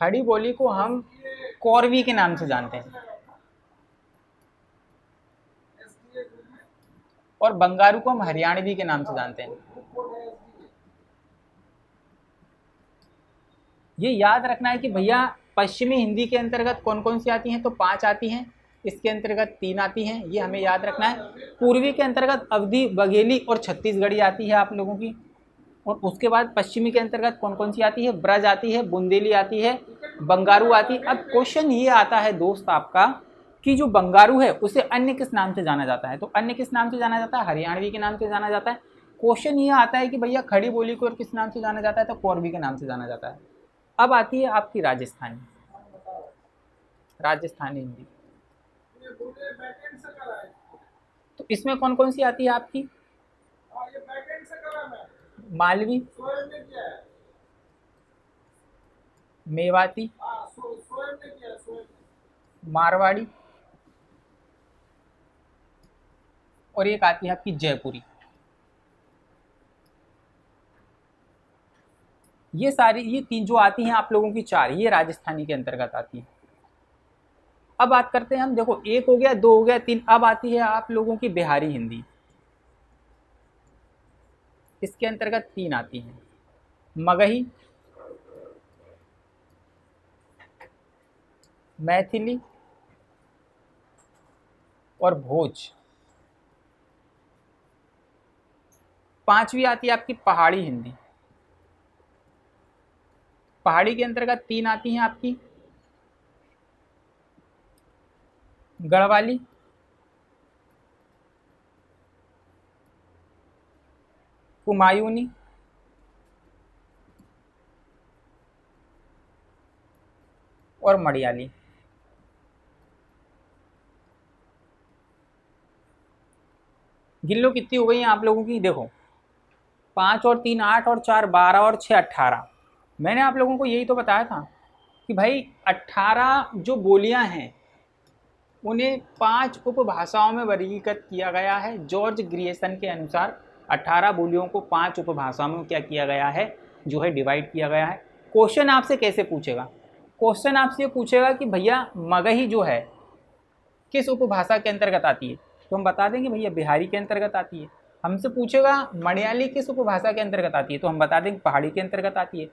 खड़ी बोली को हम कौरवी के नाम से जानते हैं, और बंगारू को हम हरियाणवी के नाम से जानते हैं। ये याद रखना है कि भैया पश्चिमी हिंदी के अंतर्गत कौन कौन सी आती हैं, तो 5 आती हैं। इसके अंतर्गत 3 आती हैं, ये हमें याद रखना है। पूर्वी के अंतर्गत अवधी, बघेली और छत्तीसगढ़ी आती है आप लोगों की। और उसके बाद पश्चिमी के अंतर्गत कौन कौन सी आती है? ब्रज आती है, बुंदेली आती है, बंगारू आती है। अब क्वेश्चन ये आता है दोस्त आपका कि जो बंगारू है उसे अन्य किस नाम से जाना जाता है? तो अन्य किस नाम से जाना जाता है? हरियाणवी के नाम से जाना जाता है। क्वेश्चन ये आता है कि भैया खड़ी बोली को और किस नाम से जाना जाता है? तो कोरवी के नाम से जाना जाता है। अब आती है आपकी राजस्थानी, राजस्थानी हिंदी। तो इसमें कौन कौन सी आती है आपकी? मालवी, मेवाती, मारवाड़ी और एक आती है आपकी जयपुरी। ये सारी, ये 3 जो आती हैं आप लोगों की 4, ये राजस्थानी के अंतर्गत आती है। अब बात करते हैं हम, देखो 1 हो गया, 2 हो गया, 3। अब आती है आप लोगों की बिहारी हिंदी। इसके अंतर्गत 3 आती हैं, मगही, मैथिली और भोज। 5वीं आती है आपकी पहाड़ी हिंदी। पहाड़ी के अंतर्गत 3 आती हैं आपकी, गढ़वाली, कुमायूनी और मलयाली। गिन लो कितनी हो गई हैं आप लोगों की। देखो 5 और 3 8 और 4 12 और 6 18। मैंने आप लोगों को यही तो बताया था कि भाई 18 जो बोलियां हैं उन्हें 5 उपभाषाओं में वर्गीकृत किया गया है। जॉर्ज ग्रियर्सन के अनुसार 18 बोलियों को 5 उपभाषाओं में क्या किया गया है, जो है डिवाइड किया गया है। क्वेश्चन आपसे कैसे पूछेगा? क्वेश्चन आपसे पूछेगा कि भैया मगही जो है किस उपभाषा के अंतर्गत आती है? तो हम बता देंगे भैया बिहारी के अंतर्गत आती है। हमसे पूछेगा मलयाली किस उपभाषा के अंतर्गत आती है? तो हम बता देंगे पहाड़ी के अंतर्गत आती है।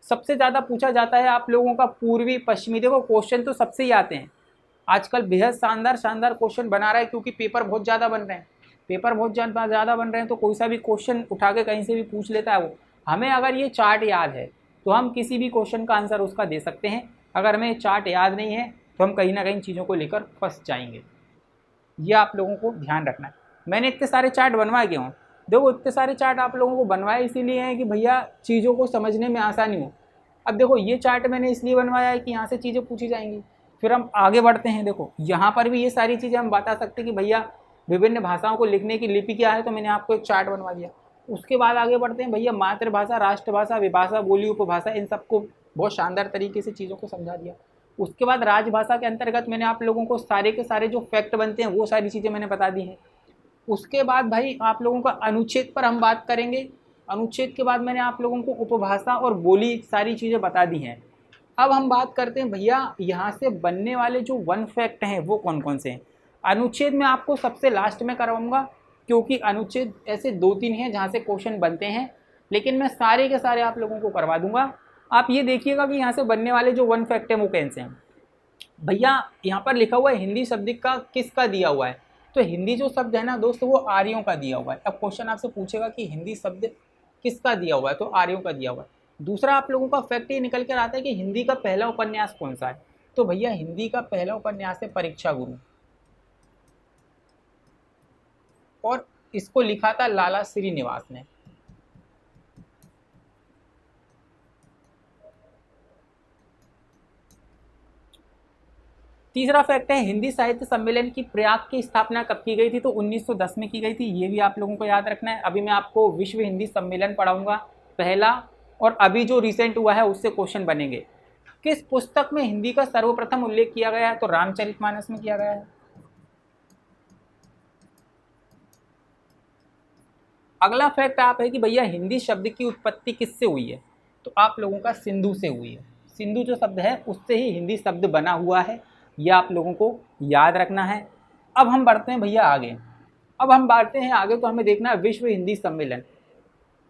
सबसे ज़्यादा पूछा जाता है आप लोगों का पूर्वी पश्चिमी। देखो क्वेश्चन तो सबसे ही आते हैं आजकल, बेहद शानदार शानदार क्वेश्चन बना रहा है, क्योंकि पेपर बहुत ज़्यादा बन रहे हैं। पेपर बहुत ज़्यादा बन रहे हैं तो कोई सा भी क्वेश्चन उठा के कहीं से भी पूछ लेता है वो। हमें अगर ये चार्ट याद है तो हम किसी भी क्वेश्चन का आंसर उसका दे सकते हैं। अगर हमें चार्ट याद नहीं है तो हम कहीं ना कहीं चीज़ों को लेकर फंस जाएंगे। ये आप लोगों को ध्यान रखना है। मैंने इतने सारे चार्ट बनवाए क्यों? देखो इतने सारे चार्ट आप लोगों को बनवाए इसीलिए हैं कि भैया चीज़ों को समझने में आसानी हो। अब देखो ये चार्ट मैंने इसलिए बनवाया है कि यहाँ से चीज़ें पूछी जाएंगी। फिर हम आगे बढ़ते हैं। देखो यहाँ पर भी ये सारी चीज़ें हम बता सकते हैं कि भैया विभिन्न भाषाओं को लिखने की लिपि क्या है, तो मैंने आपको एक चार्ट बनवा दिया। उसके बाद आगे बढ़ते हैं भैया मातृभाषा, राष्ट्रभाषा, विभाषा, बोली, उपभाषा, इन सबको बहुत शानदार तरीके से चीज़ों को समझा दिया। उसके बाद राजभाषा के अंतर्गत मैंने आप लोगों को सारे के सारे जो फैक्ट बनते हैं वो सारी चीज़ें मैंने बता दी हैं। उसके बाद भाई आप लोगों का अनुच्छेद पर हम बात करेंगे। अनुच्छेद के बाद मैंने आप लोगों को उपभाषा और बोली सारी चीज़ें बता दी हैं। अब हम बात करते हैं भैया यहाँ से बनने वाले जो 1 फैक्ट हैं वो कौन कौन से हैं। अनुच्छेद में आपको सबसे लास्ट में करवाऊंगा, क्योंकि अनुच्छेद ऐसे 2-3 हैं जहाँ से क्वेश्चन बनते हैं, लेकिन मैं सारे के सारे आप लोगों को करवा दूंगा। आप ये देखिएगा कि यहाँ से बनने वाले जो 1 फैक्ट हैं वो कैसे हैं। भैया यहाँ पर लिखा हुआ है हिंदी शब्द का किसका दिया हुआ है, तो हिंदी जो शब्द है ना दोस्तों वो आर्यों का दिया हुआ है। अब क्वेश्चन आपसे पूछेगा कि हिंदी शब्द किसका दिया हुआ है, तो आर्यों का दिया हुआ है। दूसरा आप लोगों का फैक्ट ये निकल कर आता है कि हिंदी का पहला उपन्यास कौन सा है, तो भैया हिंदी का पहला उपन्यास है परीक्षा गुरु, और इसको लिखा था लाला श्रीनिवास ने। तीसरा फैक्ट है हिंदी साहित्य सम्मेलन की प्रयाग की स्थापना कब की गई थी, तो 1910 में की गई थी। ये भी आप लोगों को याद रखना है। अभी मैं आपको विश्व हिंदी सम्मेलन पढ़ाऊंगा पहला, और अभी जो रिसेंट हुआ है उससे क्वेश्चन बनेंगे। किस पुस्तक में हिंदी का सर्वप्रथम उल्लेख किया गया है, तो रामचरितमानस में किया गया है। अगला फैक्ट आप है कि भैया हिंदी शब्द की उत्पत्ति किससे हुई है, तो आप लोगों का सिंधु से हुई है। सिंधु जो शब्द है उससे ही हिंदी शब्द बना हुआ है, यह आप लोगों को याद रखना है। अब हम बढ़ते हैं भैया आगे। अब हम बढ़ते हैं आगे तो हमें देखना है विश्व हिंदी सम्मेलन।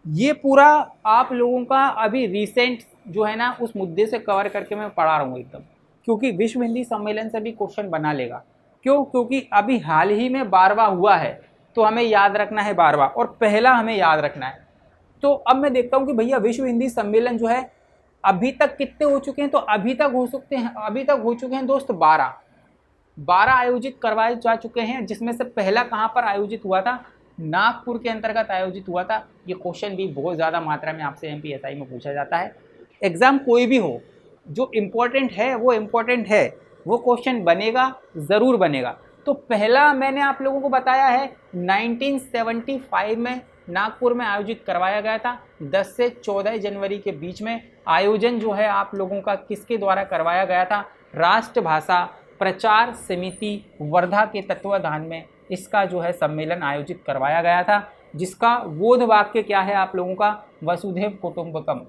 ये पूरा आप लोगों का अभी रिसेंट जो है ना उस मुद्दे से कवर करके मैं पढ़ा रहा हूँ एकदम, क्योंकि विश्व हिंदी सम्मेलन से भी क्वेश्चन बना लेगा। क्यों? क्योंकि अभी हाल ही में 12वां हुआ है, तो हमें याद रखना है 12वां, और पहला हमें याद रखना है। तो अब मैं देखता हूँ कि भैया विश्व हिंदी सम्मेलन जो है अभी तक कितने हो चुके हैं, तो अभी तक हो चुके हैं दोस्त 12 आयोजित करवाए जा चुके हैं, जिसमें से पहला कहाँ पर आयोजित हुआ था? नागपुर के अंतर्गत आयोजित हुआ था। ये क्वेश्चन भी बहुत ज़्यादा मात्रा में आपसे एमपीएसआई में पूछा जाता है। एग्जाम कोई भी हो, जो इम्पोर्टेंट है वो इम्पोर्टेंट है, वो क्वेश्चन बनेगा, ज़रूर बनेगा। तो पहला मैंने आप लोगों को बताया है 1975 में नागपुर में आयोजित करवाया गया था। 10 से 14 जनवरी के बीच में आयोजन जो है आप लोगों का किसके द्वारा करवाया गया था? राष्ट्रभाषा प्रचार समिति वर्धा के तत्वाधान में इसका जो है सम्मेलन आयोजित करवाया गया था, जिसका बोध वाक्य क्या है आप लोगों का? वसुधैव कुटुंबकम।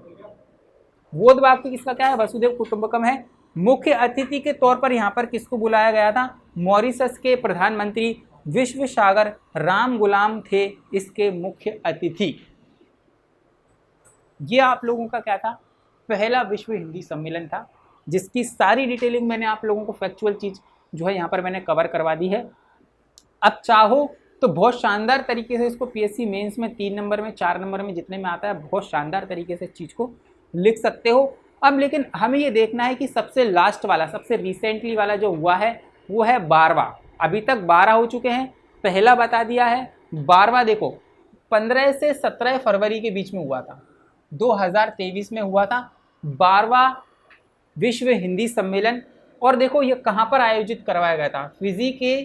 बोध वाक्य किसका क्या है? वसुधैव कुटुंबकम है। मुख्य अतिथि के तौर पर यहाँ पर किसको बुलाया गया था? मॉरिशस के प्रधानमंत्री विश्वसागर राम गुलाम थे इसके मुख्य अतिथि। ये आप लोगों का क्या था? पहला विश्व हिंदी सम्मेलन था, जिसकी सारी डिटेलिंग मैंने आप लोगों को फैक्चुअल चीज़ जो है यहाँ पर मैंने कवर करवा दी है। अब चाहो तो बहुत शानदार तरीके से इसको पीएससी मेंस में 3 नंबर में 4 नंबर में जितने में आता है, बहुत शानदार तरीके से इस चीज़ को लिख सकते हो। अब लेकिन हमें ये देखना है कि सबसे लास्ट वाला, सबसे रिसेंटली वाला जो हुआ है वो है 12वां। अभी तक 12 हो चुके हैं, पहला बता दिया है। 12वां देखो 15 से 17 फरवरी के बीच में हुआ था, 2023 में हुआ था 12वां विश्व हिंदी सम्मेलन। और देखो ये कहाँ पर आयोजित करवाया गया था? फिजी के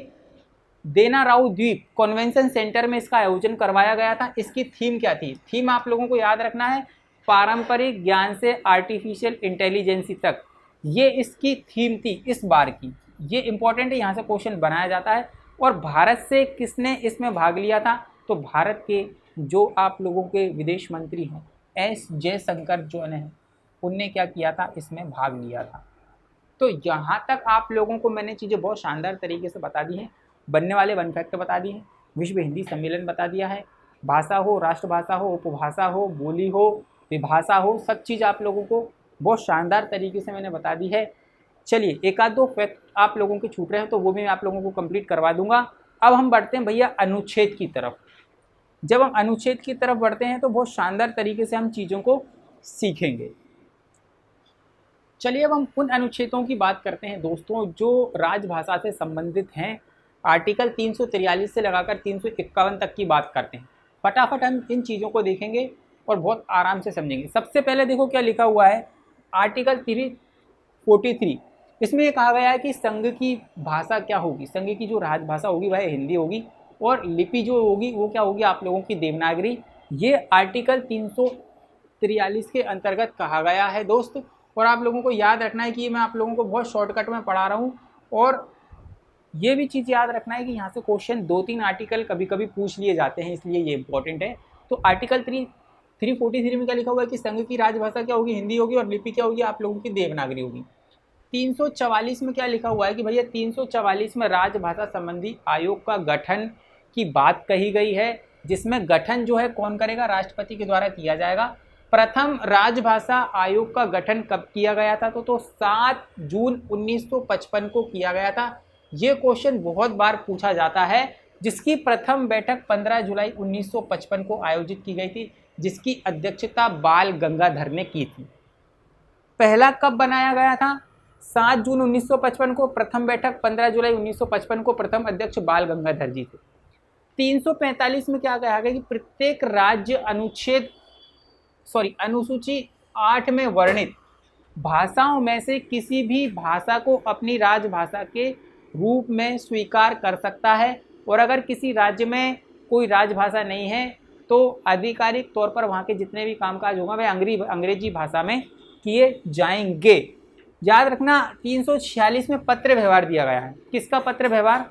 देनाराउ द्वीप कन्वेंशन सेंटर में इसका आयोजन करवाया गया था। इसकी थीम क्या थी? थीम आप लोगों को याद रखना है, पारंपरिक ज्ञान से आर्टिफिशियल इंटेलिजेंसी तक, ये इसकी थीम थी इस बार की। ये इंपॉर्टेंट है, यहाँ से क्वेश्चन बनाया जाता है। और भारत से किसने इसमें भाग लिया था? तो भारत के जो आप लोगों के विदेश मंत्री हैं एस जयशंकर जो हैं, उनने क्या किया था? इसमें भाग लिया था। तो यहाँ तक आप लोगों को मैंने चीज़ें बहुत शानदार तरीके से बता दी हैं। बनने वाले 1 फैक्ट बता दिए हैं, विश्व हिंदी सम्मेलन बता दिया है, भाषा हो, राष्ट्रभाषा हो, उपभाषा हो, बोली हो, विभाषा हो, सब चीज़ आप लोगों को बहुत शानदार तरीके से मैंने बता दी है। चलिए एक आध दो फैक्ट आप लोगों के छूट रहे हैं तो वो भी मैं आप लोगों को कंप्लीट करवा दूंगा। अब हम बढ़ते हैं भैया अनुच्छेद की तरफ। जब हम अनुच्छेद की तरफ बढ़ते हैं तो बहुत शानदार तरीके से हम चीज़ों को सीखेंगे। चलिए अब हम उन अनुच्छेदों की बात करते हैं दोस्तों जो राजभाषा से संबंधित हैं। आर्टिकल 343 से लगाकर 351 तक की बात करते हैं। फटाफट हम इन चीज़ों को देखेंगे और बहुत आराम से समझेंगे। सबसे पहले देखो क्या लिखा हुआ है, आर्टिकल 343। इसमें ये कहा गया है कि संघ की भाषा क्या होगी? संघ की जो राजभाषा होगी वह हिंदी होगी, और लिपि जो होगी वो क्या होगी आप लोगों की? देवनागरी। ये आर्टिकल 343 के अंतर्गत कहा गया है दोस्त। और आप लोगों को याद रखना है कि मैं आप लोगों को बहुत शॉर्टकट में पढ़ा रहा हूँ, और ये भी चीज़ याद रखना है कि यहाँ से क्वेश्चन 2-3 आर्टिकल कभी कभी पूछ लिए जाते हैं, इसलिए ये इंपॉर्टेंट है। तो आर्टिकल 343 में क्या लिखा हुआ है कि संघ की राजभाषा क्या होगी? हिंदी होगी, और लिपि क्या होगी आप लोगों की? देवनागरी होगी। 344 में क्या लिखा हुआ है कि भैया 344 में राजभाषा संबंधी आयोग का गठन की बात कही गई है, जिसमें गठन जो है कौन करेगा? राष्ट्रपति के द्वारा किया जाएगा। प्रथम राजभाषा आयोग का गठन कब किया गया था? तो 7 जून 1955 को किया गया था। ये क्वेश्चन बहुत बार पूछा जाता है, जिसकी प्रथम बैठक 15 जुलाई 1955 को आयोजित की गई थी, जिसकी अध्यक्षता बाल गंगाधर ने की थी। पहला कब बनाया गया था? 7 जून 1955 को। प्रथम बैठक 15 जुलाई 1955 को। प्रथम अध्यक्ष बाल गंगाधर जी थे। 345 में क्या कहा गया कि प्रत्येक राज्य अनुसूची 8 में वर्णित भाषाओं में से किसी भी भाषा को अपनी राजभाषा के रूप में स्वीकार कर सकता है, और अगर किसी राज्य में कोई राजभाषा नहीं है तो आधिकारिक तौर पर वहाँ के जितने भी कामकाज होगा वह अंग्रेजी भाषा में किए जाएंगे। याद रखना 346 में पत्र व्यवहार दिया गया है। किसका पत्र व्यवहार?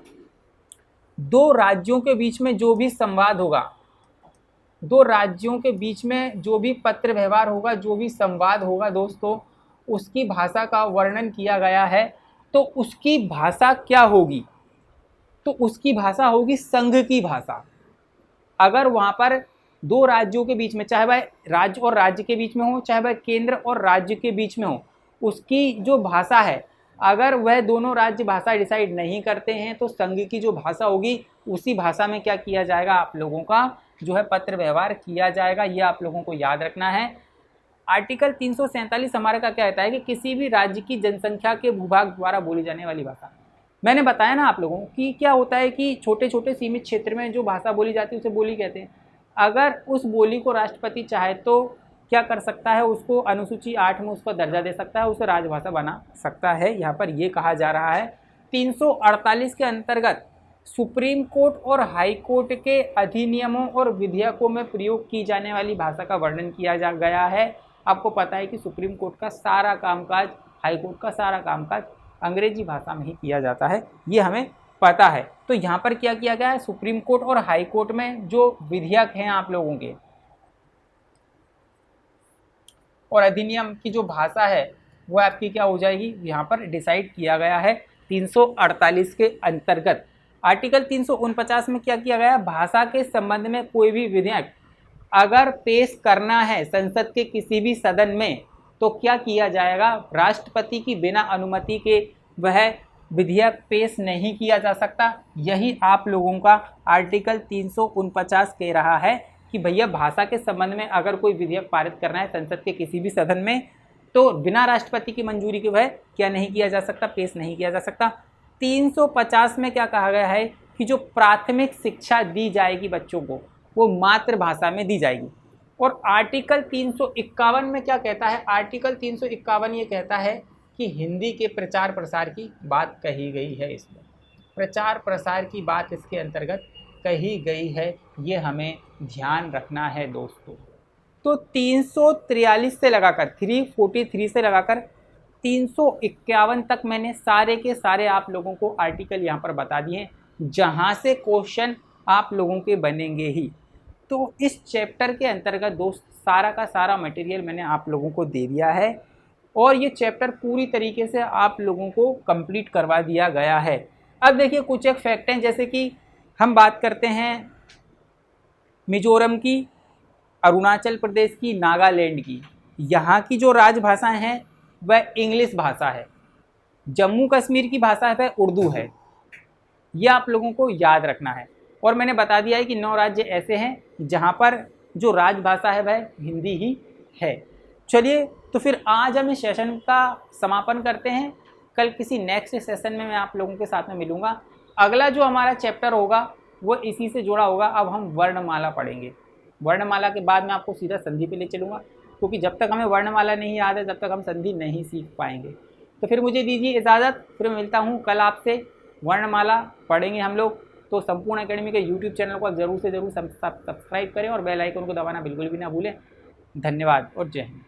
2 राज्यों के बीच में जो भी संवाद होगा, 2 राज्यों के बीच में जो भी पत्र व्यवहार होगा, जो भी संवाद होगा दोस्तों, उसकी भाषा का वर्णन किया गया है। तो उसकी भाषा क्या होगी? तो उसकी भाषा होगी संघ की भाषा। अगर वहाँ पर 2 राज्यों के बीच में, चाहे वह राज्य और राज्य के बीच में हो, चाहे वह केंद्र और राज्य के बीच में हो, उसकी जो भाषा है अगर वह दोनों राज्य भाषा डिसाइड नहीं करते हैं तो संघ की जो भाषा होगी उसी भाषा में क्या किया जाएगा, आप लोगों का जो है पत्र व्यवहार किया जाएगा। ये आप लोगों को याद रखना है। आर्टिकल 347 हमारे का क्या कहता है कि किसी भी राज्य की जनसंख्या के भूभाग द्वारा बोली जाने वाली भाषा। मैंने बताया ना आप लोगों को कि क्या होता है कि छोटे छोटे सीमित क्षेत्र में जो भाषा बोली जाती है उसे बोली कहते हैं। अगर उस बोली को राष्ट्रपति चाहे तो क्या कर सकता है, उसको अनुसूची 8 में उसका दर्जा दे सकता है, उसे राजभाषा बना सकता है। यहाँ पर ये कहा जा रहा है 348 के अंतर्गत सुप्रीम कोर्ट और हाई कोर्ट के अधिनियमों और विधेयकों में प्रयोग की जाने वाली भाषा का वर्णन किया गया है। आपको पता है कि सुप्रीम कोर्ट का सारा कामकाज, हाई कोर्ट का सारा कामकाज अंग्रेजी भाषा में ही किया जाता है, ये हमें पता है। तो यहाँ पर क्या किया गया है, सुप्रीम कोर्ट और हाई कोर्ट में जो विधेयक हैं आप लोगों के और अधिनियम की जो भाषा है वो आपकी क्या हो जाएगी, यहाँ पर डिसाइड किया गया है 348 के अंतर्गत। आर्टिकल 349 में क्या किया गया है, भाषा के संबंध में कोई भी विधेयक अगर पेश करना है संसद के किसी भी सदन में तो क्या किया जाएगा, राष्ट्रपति की बिना अनुमति के वह विधेयक पेश नहीं किया जा सकता। यही आप लोगों का आर्टिकल 349 कह रहा है कि भैया भाषा के संबंध में अगर कोई विधेयक पारित करना है संसद के किसी भी सदन में तो बिना राष्ट्रपति की मंजूरी के वह क्या नहीं किया जा सकता, पेश नहीं किया जा सकता। 350 में क्या कहा गया है कि जो प्राथमिक शिक्षा दी जाएगी बच्चों को वो मातृभाषा में दी जाएगी। और आर्टिकल 351 में क्या कहता है, आर्टिकल 351 ये कहता है कि हिंदी के प्रचार प्रसार की बात कही गई है। इसमें प्रचार प्रसार की बात इसके अंतर्गत कही गई है, ये हमें ध्यान रखना है दोस्तों। तो 343 से लगाकर 343 से लगाकर 351 तक मैंने सारे के सारे आप लोगों को आर्टिकल यहाँ पर बता दिए हैं, जहाँ से क्वेश्चन आप लोगों के बनेंगे ही। तो इस चैप्टर के अंतर्गत दोस्त सारा का सारा मटेरियल मैंने आप लोगों को दे दिया है और ये चैप्टर पूरी तरीके से आप लोगों को कंप्लीट करवा दिया गया है। अब देखिए कुछ एक फैक्ट हैं, जैसे कि हम बात करते हैं मिजोरम की, अरुणाचल प्रदेश की, नागालैंड की। यहाँ की जो राजभाषाएं हैं वह इंग्लिश भाषा है, जम्मू कश्मीर की भाषा वह उर्दू है। ये आप लोगों को याद रखना है। और मैंने बता दिया है कि 9 राज्य ऐसे हैं जहाँ पर जो राजभाषा है वह हिंदी ही है। चलिए तो फिर आज हम इस सेशन का समापन करते हैं। कल किसी नेक्स्ट सेशन में मैं आप लोगों के साथ में मिलूँगा। अगला जो हमारा चैप्टर होगा वो इसी से जुड़ा होगा। अब हम वर्णमाला पढ़ेंगे। वर्णमाला के बाद मैं आपको सीधा संधि पे ले चलूँगा, क्योंकि जब तक हमें वर्णमाला नहीं याद है तब तक हम संधि नहीं सीख पाएंगे। तो फिर मुझे दीजिए इजाज़त, फिर मिलता हूँ कल आपसे। वर्णमाला पढ़ेंगे हम लोग। तो संपूर्ण एकेडमी के यूट्यूब चैनल को ज़रूर से ज़रूर सब्सक्राइब करें और बेल आइकन को दबाना बिल्कुल भी ना भूलें। धन्यवाद और जय हिंद।